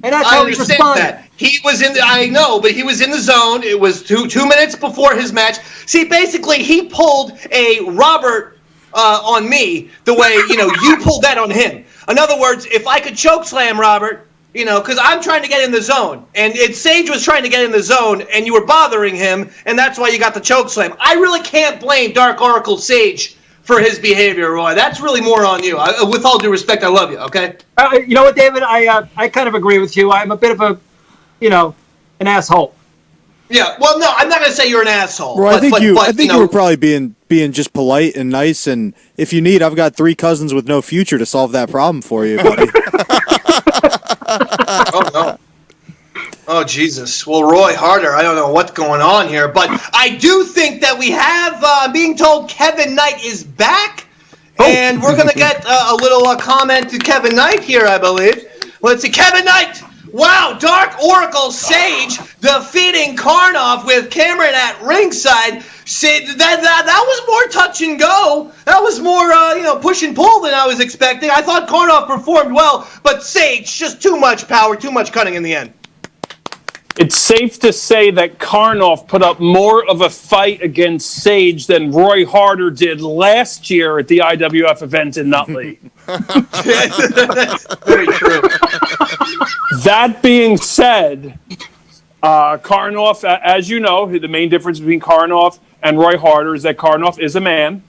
and that's I how he understand responded. that. He was in the. I know, but he was in the zone. It was two minutes before his match. See, basically, he pulled a Robert on me the way you pulled that on him. In other words, if I could choke slam Robert. Because I'm trying to get in the zone, and Sage was trying to get in the zone, and you were bothering him, and that's why you got the choke slam. I really can't blame Dark Oracle Sage for his behavior, Roy. That's really more on you. With all due respect, I love you. Okay. You know what, David? I kind of agree with you. I'm a bit of a, an asshole. Yeah. Well, no, I'm not going to say you're an asshole. Well, I think you were probably being just polite and nice, and if you need, I've got 3 cousins with no future to solve that problem for you, buddy. Oh, no. Oh, Jesus. Well, Roy Harter, I don't know what's going on here, but I do think that we have, being told Kevin Knight is back, and we're going to get a little comment to Kevin Knight here, I believe. Let's see. Kevin Knight! Wow, Dark Oracle Sage defeating Karnoff with Camryn at ringside. That was more touch and go. That was more, push and pull than I was expecting. I thought Karnoff performed well, but Sage, just too much power, too much cunning in the end. It's safe to say that Karnoff put up more of a fight against Sage than Roy Harter did last year at the IWF event in Nutley. That's very true. That being said, Karnoff, as you know, the main difference between Karnoff and Roy Harter is that Karnoff is a man.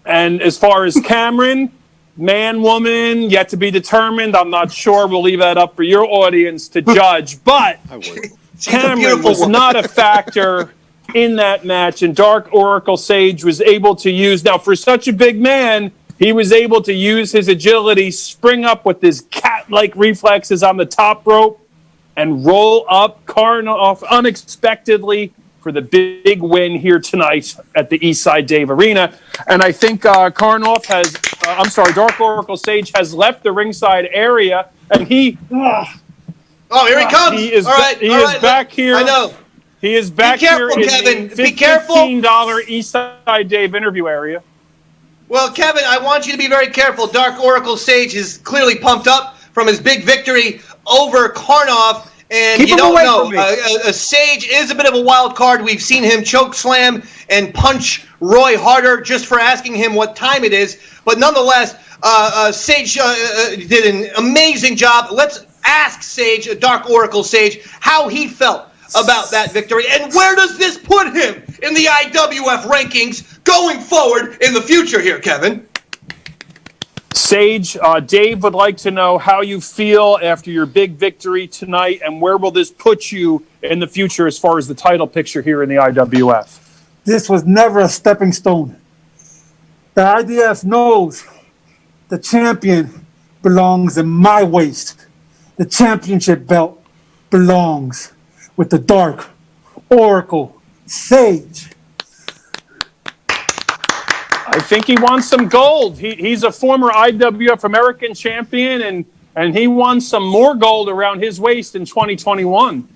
And as far as Camryn, man, woman, yet to be determined. I'm not sure. We'll leave that up for your audience to judge. But Camryn was not a factor in that match, and Dark Oracle Sage was able to use. Now, for such a big man, he was able to use his agility, spring up with his cat-like reflexes on the top rope, and roll up Karnoff unexpectedly for the big win here tonight at the Eastside Dave Arena. And I think Karnoff has, Dark Oracle Sage has left the ringside area, and he... Oh, here he comes. He is, back here. I know. He is back careful, here Kevin. in the Be careful. $15 Eastside Dave interview area. Well, Kevin, I want you to be very careful. Dark Oracle Sage is clearly pumped up from his big victory over Karnoff. And Keep you him don't away know, from me. Sage is a bit of a wild card. We've seen him choke slam and punch Roy Harter just for asking him what time it is. But nonetheless, Sage did an amazing job. Let's ask Sage, Dark Oracle Sage, how he felt about that victory. And where does this put him in the IWF rankings going forward in the future here, Kevin? Sage, Dave would like to know how you feel after your big victory tonight, and where will this put you in the future as far as the title picture here in the IWF? This was never a stepping stone. The IDF knows the champion belongs in my waist. The championship belt belongs with the Dark Oracle Sage. I think he wants some gold. He's a former IWF American champion, and he wants some more gold around his waist in 2021.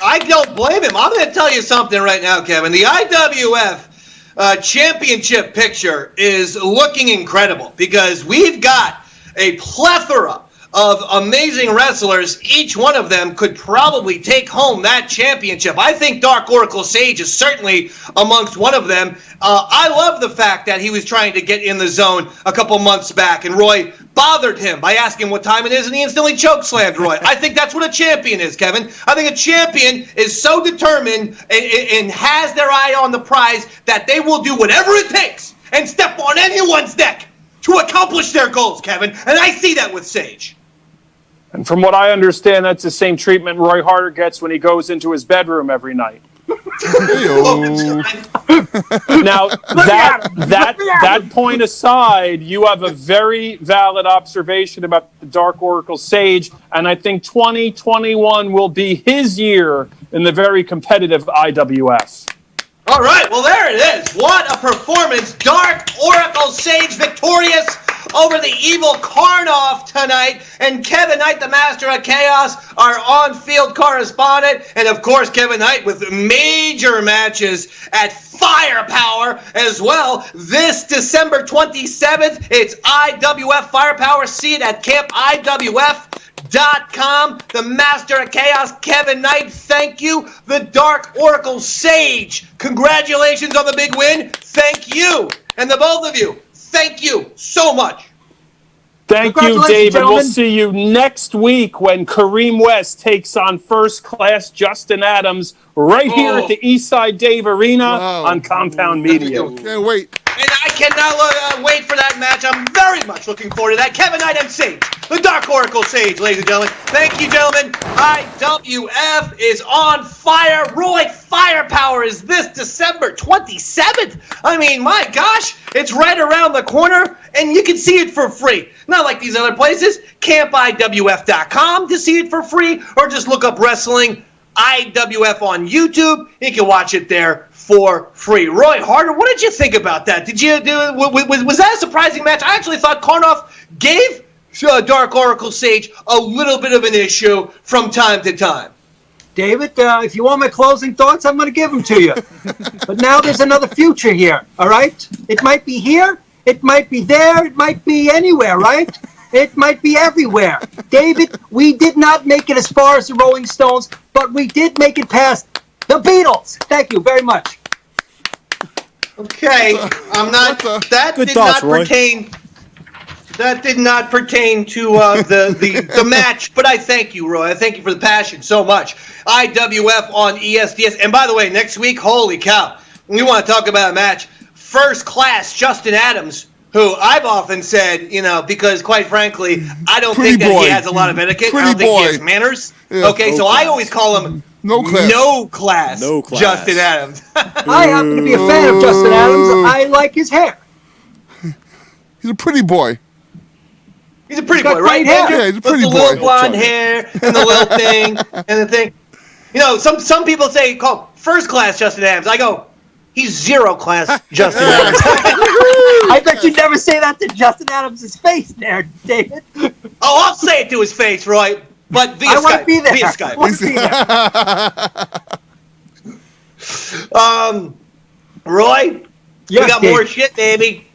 I don't blame him. I'm going to tell you something right now, Kevin. The IWF championship picture is looking incredible because we've got a plethora of amazing wrestlers. Each one of them could probably take home that championship. I think Dark Oracle Sage is certainly amongst one of them. I love the fact that he was trying to get in the zone a couple months back, and Roy bothered him by asking what time it is, and he instantly chokeslammed Roy. I think that's what a champion is, Kevin. I think a champion is so determined and has their eye on the prize that they will do whatever it takes and step on anyone's neck to accomplish their goals, Kevin. And I see that with Sage. And from what I understand, that's the same treatment Roy Harter gets when he goes into his bedroom every night. Now, that point aside, you have a very valid observation about the Dark Oracle Sage, and I think 2021 will be his year in the very competitive IWF. All right, well, there it is. What a performance. Dark Oracle Sage victorious over the evil Karnoff tonight. And Kevin Knight, the Master of Chaos, our on-field correspondent. And, of course, Kevin Knight with major matches at Firepower as well. This December 27th, it's IWF Firepower. See it at campiwf.com. The Master of Chaos, Kevin Knight, thank you. The Dark Oracle Sage, congratulations on the big win. Thank you. And the both of you, thank you so much. Thank you, David. We'll see you next week when Kareem West takes on First Class Justin Adams right here at the Eastside Dave Arena on Compound Media. Can't wait. And I cannot wait for that match. I'm very much looking forward to that. Kevin Knight and Sage, the Dark Oracle Sage, ladies and gentlemen. Thank you, gentlemen. IWF is on fire. Roy Firepower is this December 27th. I mean, my gosh, it's right around the corner, and you can see it for free. Not like these other places. CampIWF.com to see it for free, or just look up Wrestling IWF on YouTube. You can watch it there for free. Roy Harter, what did you think about that? Did you was that a surprising match? I actually thought Karnoff gave Dark Oracle Sage a little bit of an issue from time to time. David, if you want my closing thoughts, I'm going to give them to you. But now there's another future here, all right? It might be here, it might be there, it might be anywhere, right? It might be everywhere. David, we did not make it as far as the Rolling Stones, but we did make it past the Beatles. Thank you very much. Okay, I'm not. That did not pertain. That did not pertain to the match, but I thank you, Roy. I thank you for the passion so much. IWF on ESDS, and by the way, next week, holy cow, we want to talk about a match. First Class Justin Adams, who I've often said, because quite frankly, I don't think that he has a lot of etiquette. I don't think he has manners. Yeah, okay, so I always call him No class. Justin Adams. I happen to be a fan of Justin Adams. I like his hair. He's a pretty boy. He's a pretty boy, right? Yeah, he's a pretty boy. With the little blonde hair and the little thing and the thing. Some people say call First Class Justin Adams. I go, he's zero class Justin Adams. I bet you'd never say that to Justin Adams' face there, David. Oh, I'll say it to his face, Roy. But via Skype. Want to be there. Via Skype. I want to be there. Roy, yes, we got more shit, baby.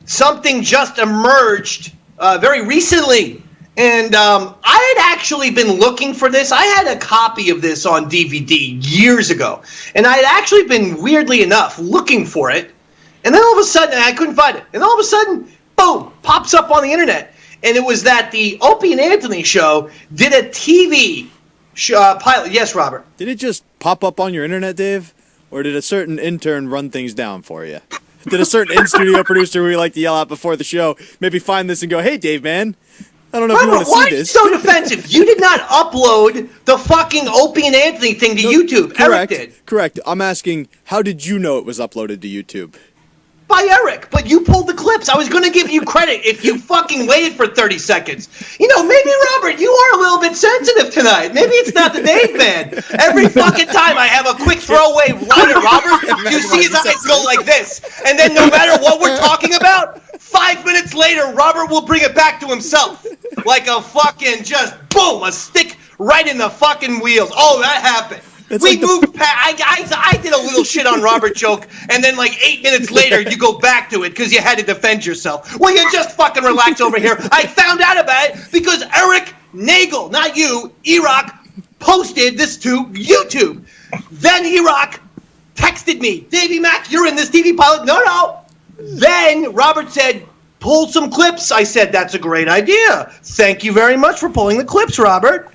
Something just emerged very recently. And I had actually been looking for this. I had a copy of this on DVD years ago. And I had actually been, weirdly enough, looking for it. And then all of a sudden, I couldn't find it. And all of a sudden, boom, pops up on the internet. And it was that the Opie and Anthony show did a TV pilot. Yes, Robert? Did it just pop up on your internet, Dave? Or did a certain intern run things down for you? Did a certain in-studio producer we like to yell at before the show maybe find this and go, hey, Dave, man, I don't know if you want to see this. Why are you so defensive? You did not upload the fucking Opie and Anthony thing to YouTube. Correct, Eric did. Correct. I'm asking, how did you know it was uploaded to YouTube? By Eric, but you pulled the clips. I was going to give you credit if you fucking waited for 30 seconds. Maybe, Robert, you are a little bit sensitive tonight. Maybe it's not the Dave man. Every fucking time I have a quick throwaway line at Robert, you see his eyes go like this. And then no matter what we're talking about, 5 minutes later, Robert will bring it back to himself. Like a fucking just, boom, a stick right in the fucking wheels. Oh, that happened. We moved past. I did a little shit on Robert joke, and then like 8 minutes later, you go back to it because you had to defend yourself. Well, you just fucking relax over here. I found out about it because Eric Nagel, not you, E-Rock, posted this to YouTube. Then E-Rock texted me, Davey Mack, you're in this TV pilot. No. Then Robert said, pull some clips. I said, that's a great idea. Thank you very much for pulling the clips, Robert.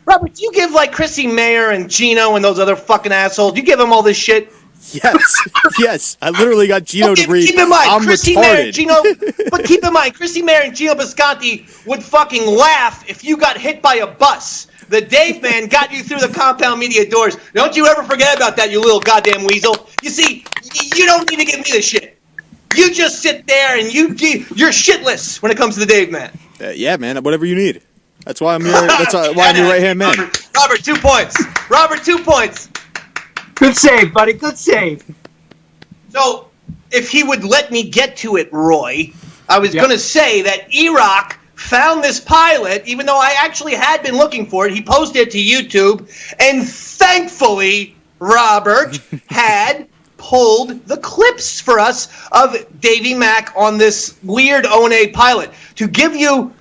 Robert, do you give like Chrissy Mayer and Gino and those other fucking assholes, do you give them all this shit? Yes. I literally got Gino to read. Keep in mind, I'm Chrissy retarded. Mayer and Gino, but keep in mind, Chrissy Mayer and Gino Bisconti would fucking laugh if you got hit by a bus. The Dave man got you through the compound media doors. Don't you ever forget about that, you little goddamn weasel. You see, you don't need to give me the shit. You just sit there and you're shitless when it comes to the Dave man. Yeah, man. Whatever you need. That's why I'm your. That's why I'm your right hand man. Robert, 2 points. Robert, 2 points. Good save, buddy. Good save. So, if he would let me get to it, Roy, I was going to say that E-Rock found this pilot, even though I actually had been looking for it. He posted it to YouTube, and thankfully, Robert had pulled the clips for us of Davey Mack on this weird O&A pilot. To give you,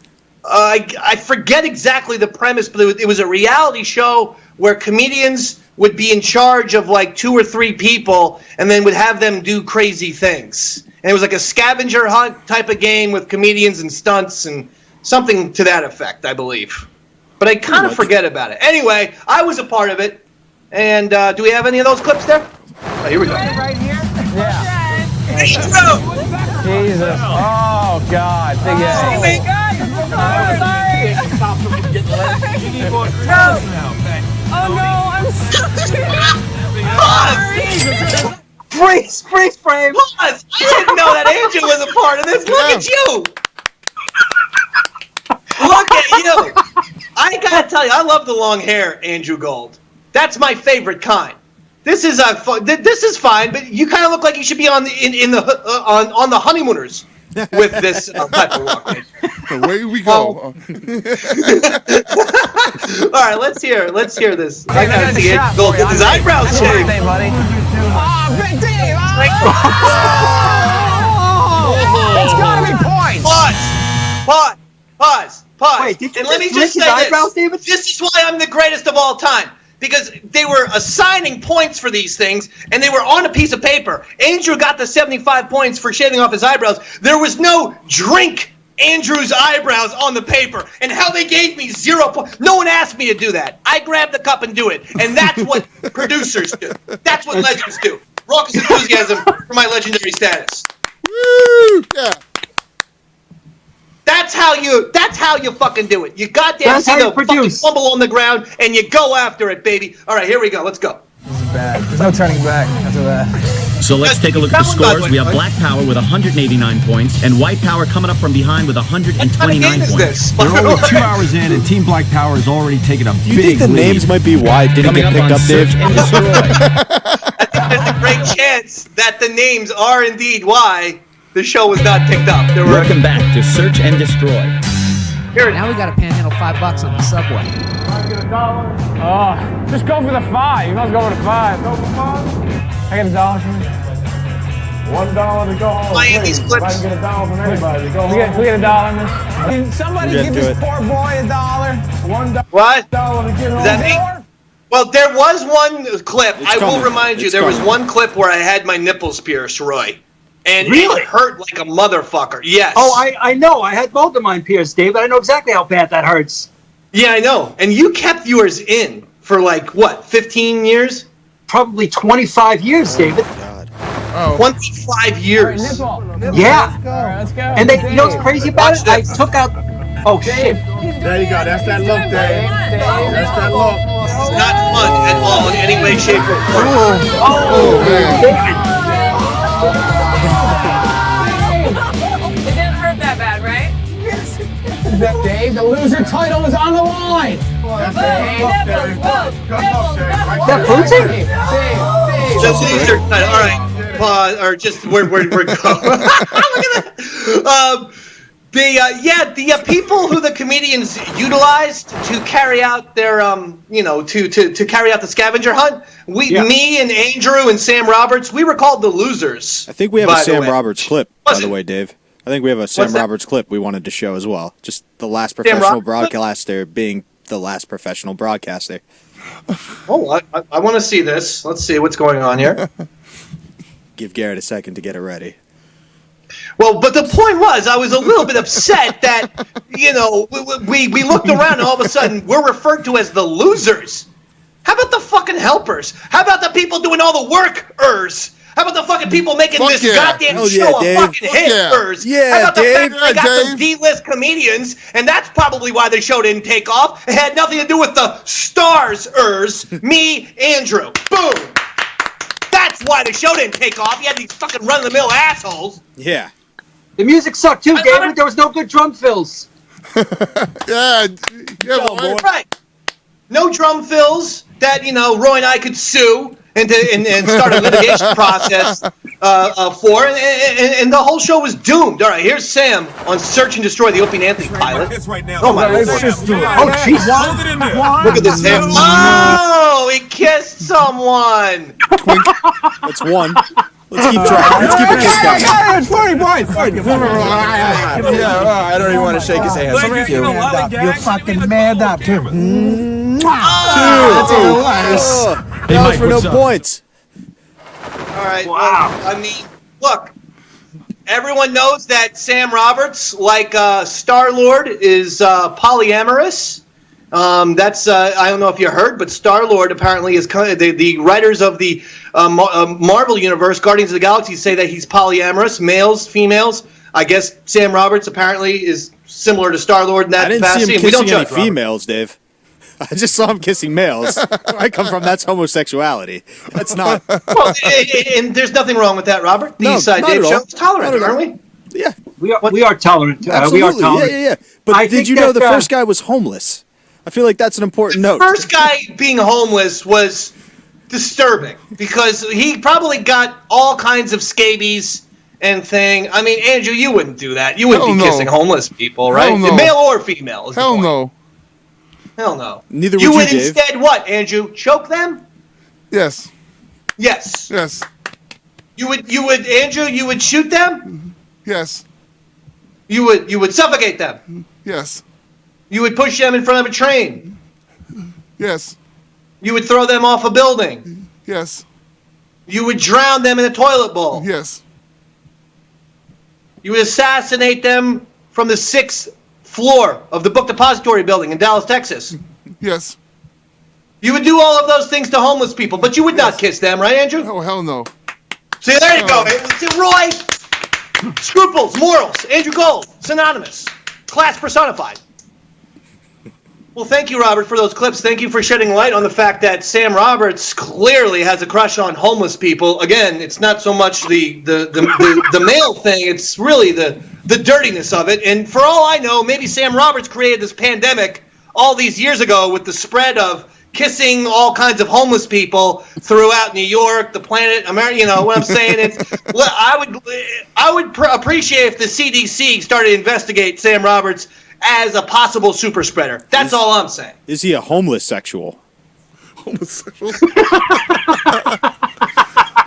I forget exactly the premise, but it was a reality show where comedians would be in charge of like 2 or 3 people and then would have them do crazy things. And it was like a scavenger hunt type of game with comedians and stunts and something to that effect, I believe. But I kind of forget about it. Anyway, I was a part of it. And do we have any of those clips there? Oh, here we go. Right here? Yeah. Jesus! Oh, God. Big A. Oh, my God. Oh, no. I'm sorry. Freeze frame. Pause. I didn't know that Andrew was a part of this. Look at you. Look at you. I gotta tell you, I love the long hair, Andrew Gold. That's my favorite kind. This is this is fine, but you kind of look like you should be on the honeymooners with this type of walk. Away we go. All right, let's hear this. I gotta see it. Gold with his eyebrows shaved. Hey, buddy. Oh, Big Dave. It's gotta be points. Pause. Wait, did you and let me just just lick say his eyebrows, David? This is why I'm the greatest of all time. Because they were assigning points for these things, and they were on a piece of paper. Andrew got the 75 points for shaving off his eyebrows. There was no drink Andrew's eyebrows on the paper, and how they gave me 0 points. No one asked me to do that. I grabbed the cup and do it, and that's what producers do. That's what legends do. Raucous enthusiasm for my legendary status. Woo! Yeah. That's how you fucking do it. You goddamn see the fucking fumble on the ground and you go after it, baby. All right, here we go. Let's go. This is bad. There's no turning back after that. So let's take a look at the scores. We have Black Power with 189 points and White Power coming up from behind with 129 points. They're only 2 hours in and Team Black Power has already taken a big lead. Do you think the names might be why it didn't get picked up, Dave? I think there's a great chance that the names are indeed why the show was not picked up. Welcome back to Search and Destroy. Now we got to panhandle $5 on the subway. Oh, just go for the 5. You must go for the 5. Go for 5. I get $1 from you. $1 to go home. Playing these clips. If I can get $1 from anybody to go home. We get $1 in this. Can somebody give this poor boy $1? $1. What? To get home. Is that me? Well, there was one clip. I will remind you, there was one clip where I had my nipples pierced, Roy. And really? It hurt like a motherfucker. Yes. Oh, I know. I had both of mine pierced, Dave. I know exactly how bad that hurts. Yeah, I know. And you kept yours in for like, what, 15 years? Probably 25 years, David. Oh. 25 years. Yeah. Let's go. And they, you know what's crazy about it? I took out... Oh, shit. There you go. That's that look, Dave. That's that look. It's not fun at all in any way, shape, or form. Oh, David. It didn't hurt that bad, right? Yes. Dave, the loser title is on the line. Is that Fruity? Just loser title. All right. Pause. Or just, we're going. Look at that. The people who the comedians utilized to carry out their to carry out the scavenger hunt. Me and Andrew and Sam Roberts, we were called the losers. I think we have a Sam Roberts clip, by the way, Dave. I think we have a Sam Roberts clip we wanted to show as well. Just the last professional broadcaster being the last professional broadcaster. Oh, I want to see this. Let's see what's going on here. Give Garrett a second to get it ready. Well, but the point was, I was a little bit upset that, we looked around and all of a sudden we're referred to as the losers. How about the fucking helpers? How about the people doing all the workers? How about the fucking people making this goddamn show a fucking hit? How about the fact that they got some D-list comedians, and that's probably why the show didn't take off. It had nothing to do with the stars-ers. Me, Andrew. Boom. That's why the show didn't take off. You had these fucking run-of-the-mill assholes. Yeah. The music sucked too, David. There was no good drum fills. Boy. Right. No drum fills that, Roy and I could sue and start a litigation process for, and the whole show was doomed. All right, here's Sam on Search and Destroy the Opie and Anthony pilot. Oh my Lord! Oh jeez! Look at this Sam. Oh, he kissed someone. That's one. Let's keep trying. Let's keep a kiss going. It's 40 points. I don't even want to shake his hand. You're fucking mad up. That was for no points. All right. Wow. Well, I mean, look. Everyone knows that Sam Roberts, like Star-Lord, is polyamorous. That's I don't know if you heard, but Star-Lord apparently is the writers of the Marvel Universe, Guardians of the Galaxy, say that he's polyamorous, males, females. I guess Sam Roberts apparently is similar to Star-Lord in that capacity. I didn't see him kissing any females, Dave. I just saw him kissing males. Where I come from, that's homosexuality. That's not. Well, and there's nothing wrong with that, Robert. The Eastside Dave Show is tolerant, aren't we? Yeah, we are tolerant. Absolutely. We are tolerant. Yeah. But did you know the first guy was homeless? I feel like that's an important note. The first guy being homeless was disturbing because he probably got all kinds of scabies and thing. I mean, Andrew, you wouldn't do that. You wouldn't be kissing homeless people, right? Hell no. Male or female. Hell no. Hell no. Neither you would you, Dave. Instead what, Andrew? Choke them? Yes. Yes. Yes. You would, Andrew, you would shoot them? Yes. You would suffocate them? Yes. You would push them in front of a train? Yes. You would throw them off a building? Yes. You would drown them in a toilet bowl? Yes. You would assassinate them from the 6th floor of the Book Depository building in Dallas, Texas? Yes. You would do all of those things to homeless people, but you would not kiss them, right, Andrew? Oh, hell no. See, there you go. See, Roy, scruples, morals, Andrew Gold, synonymous, class personified. Well, thank you, Robert, for those clips. Thank you for shedding light on the fact that Sam Roberts clearly has a crush on homeless people. Again, it's not so much the male thing; it's really the dirtiness of it. And for all I know, maybe Sam Roberts created this pandemic all these years ago with the spread of kissing all kinds of homeless people throughout New York, the planet, America. You know what I'm saying? It's I would appreciate if the CDC started to investigate Sam Roberts as a possible super spreader. That's all I'm saying. Is he a homeless sexual? Homosexual?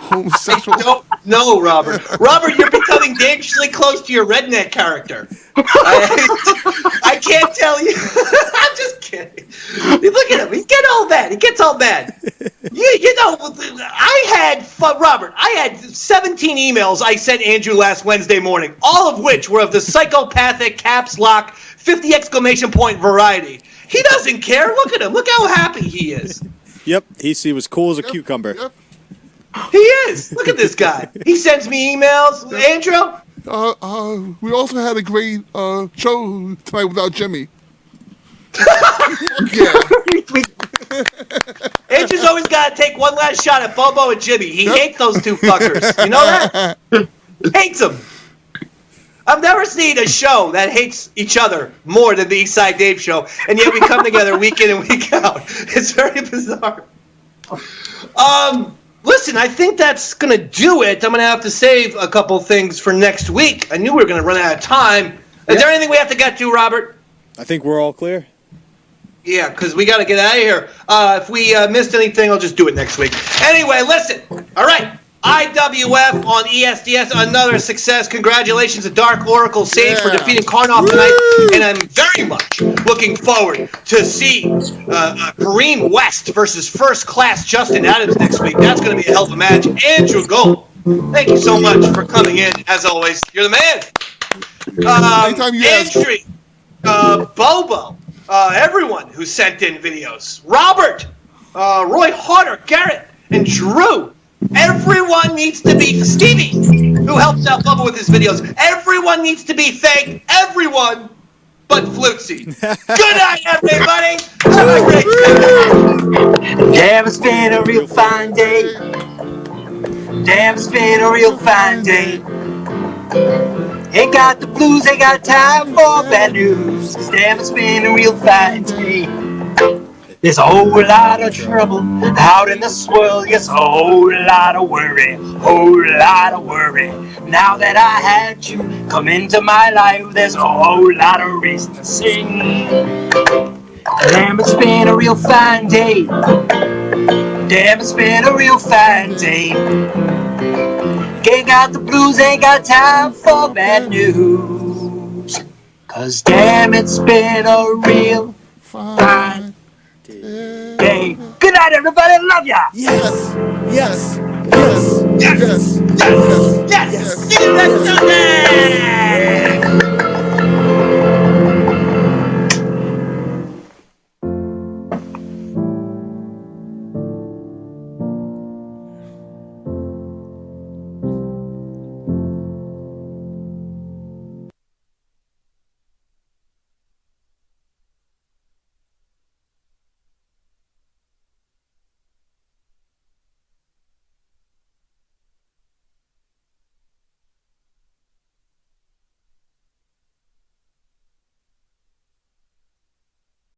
Homosexual? I don't know, Robert. Robert, you're becoming dangerously close to your redneck character. I can't tell you. I'm just kidding. Look at him. He gets all bad. He gets all bad. You know, Robert, I had 17 emails I sent Andrew last Wednesday morning, all of which were of the psychopathic caps lock 50 exclamation point variety. He doesn't care. Look at him. Look how happy he is. Yep, he was cool as a cucumber. Yep. He is. Look at this guy. He sends me emails. Andrew? We also had a great show tonight without Jimmy. Yeah. Andrew's always got to take one last shot at Bobo and Jimmy. He hates those two fuckers. You know that? Hates them. I've never seen a show that hates each other more than the Eastside Dave Show, and yet we come together week in and week out. It's very bizarre. Listen, I think that's going to do it. I'm going to have to save a couple things for next week. I knew we were going to run out of time. Is there anything we have to get to, Robert? I think we're all clear. Yeah, because we got to get out of here. If we missed anything, I'll just do it next week. Anyway, listen. All right. IWF on ESDS, another success. Congratulations to Dark Oracle Sage for defeating Karnoff tonight. And I'm very much looking forward to see Kareem West versus First Class Justin Adams next week. That's going to be a hell of a match. Andrew Gold, thank you so much for coming in. As always, you're the man. Entry, Bobo, everyone who sent in videos. Robert, Roy Harter, Garrett, and Drew. Everyone needs to be Stevie, who helps out Bobo with his videos. Everyone needs to be thanked. Everyone but Flutzy. Good night, everybody. Have a great day. Damn, it's been a real fine day. Damn, it's been a real fine day. Ain't got the blues, ain't got time for bad news. Damn, it's been a real fine day. There's a whole lot of trouble out in this world. Yes, a whole lot of worry, whole lot of worry. Now that I had you come into my life, there's a whole lot of reason to sing. Damn, it's been a real fine day. Damn, it's been a real fine day. Ain't got the blues, ain't got time for bad news. 'Cause damn, it's been a real fine day. Good night, everybody. Love ya. Yes. Yes. Yes. Yes. Yes. Yes. See you next Sunday.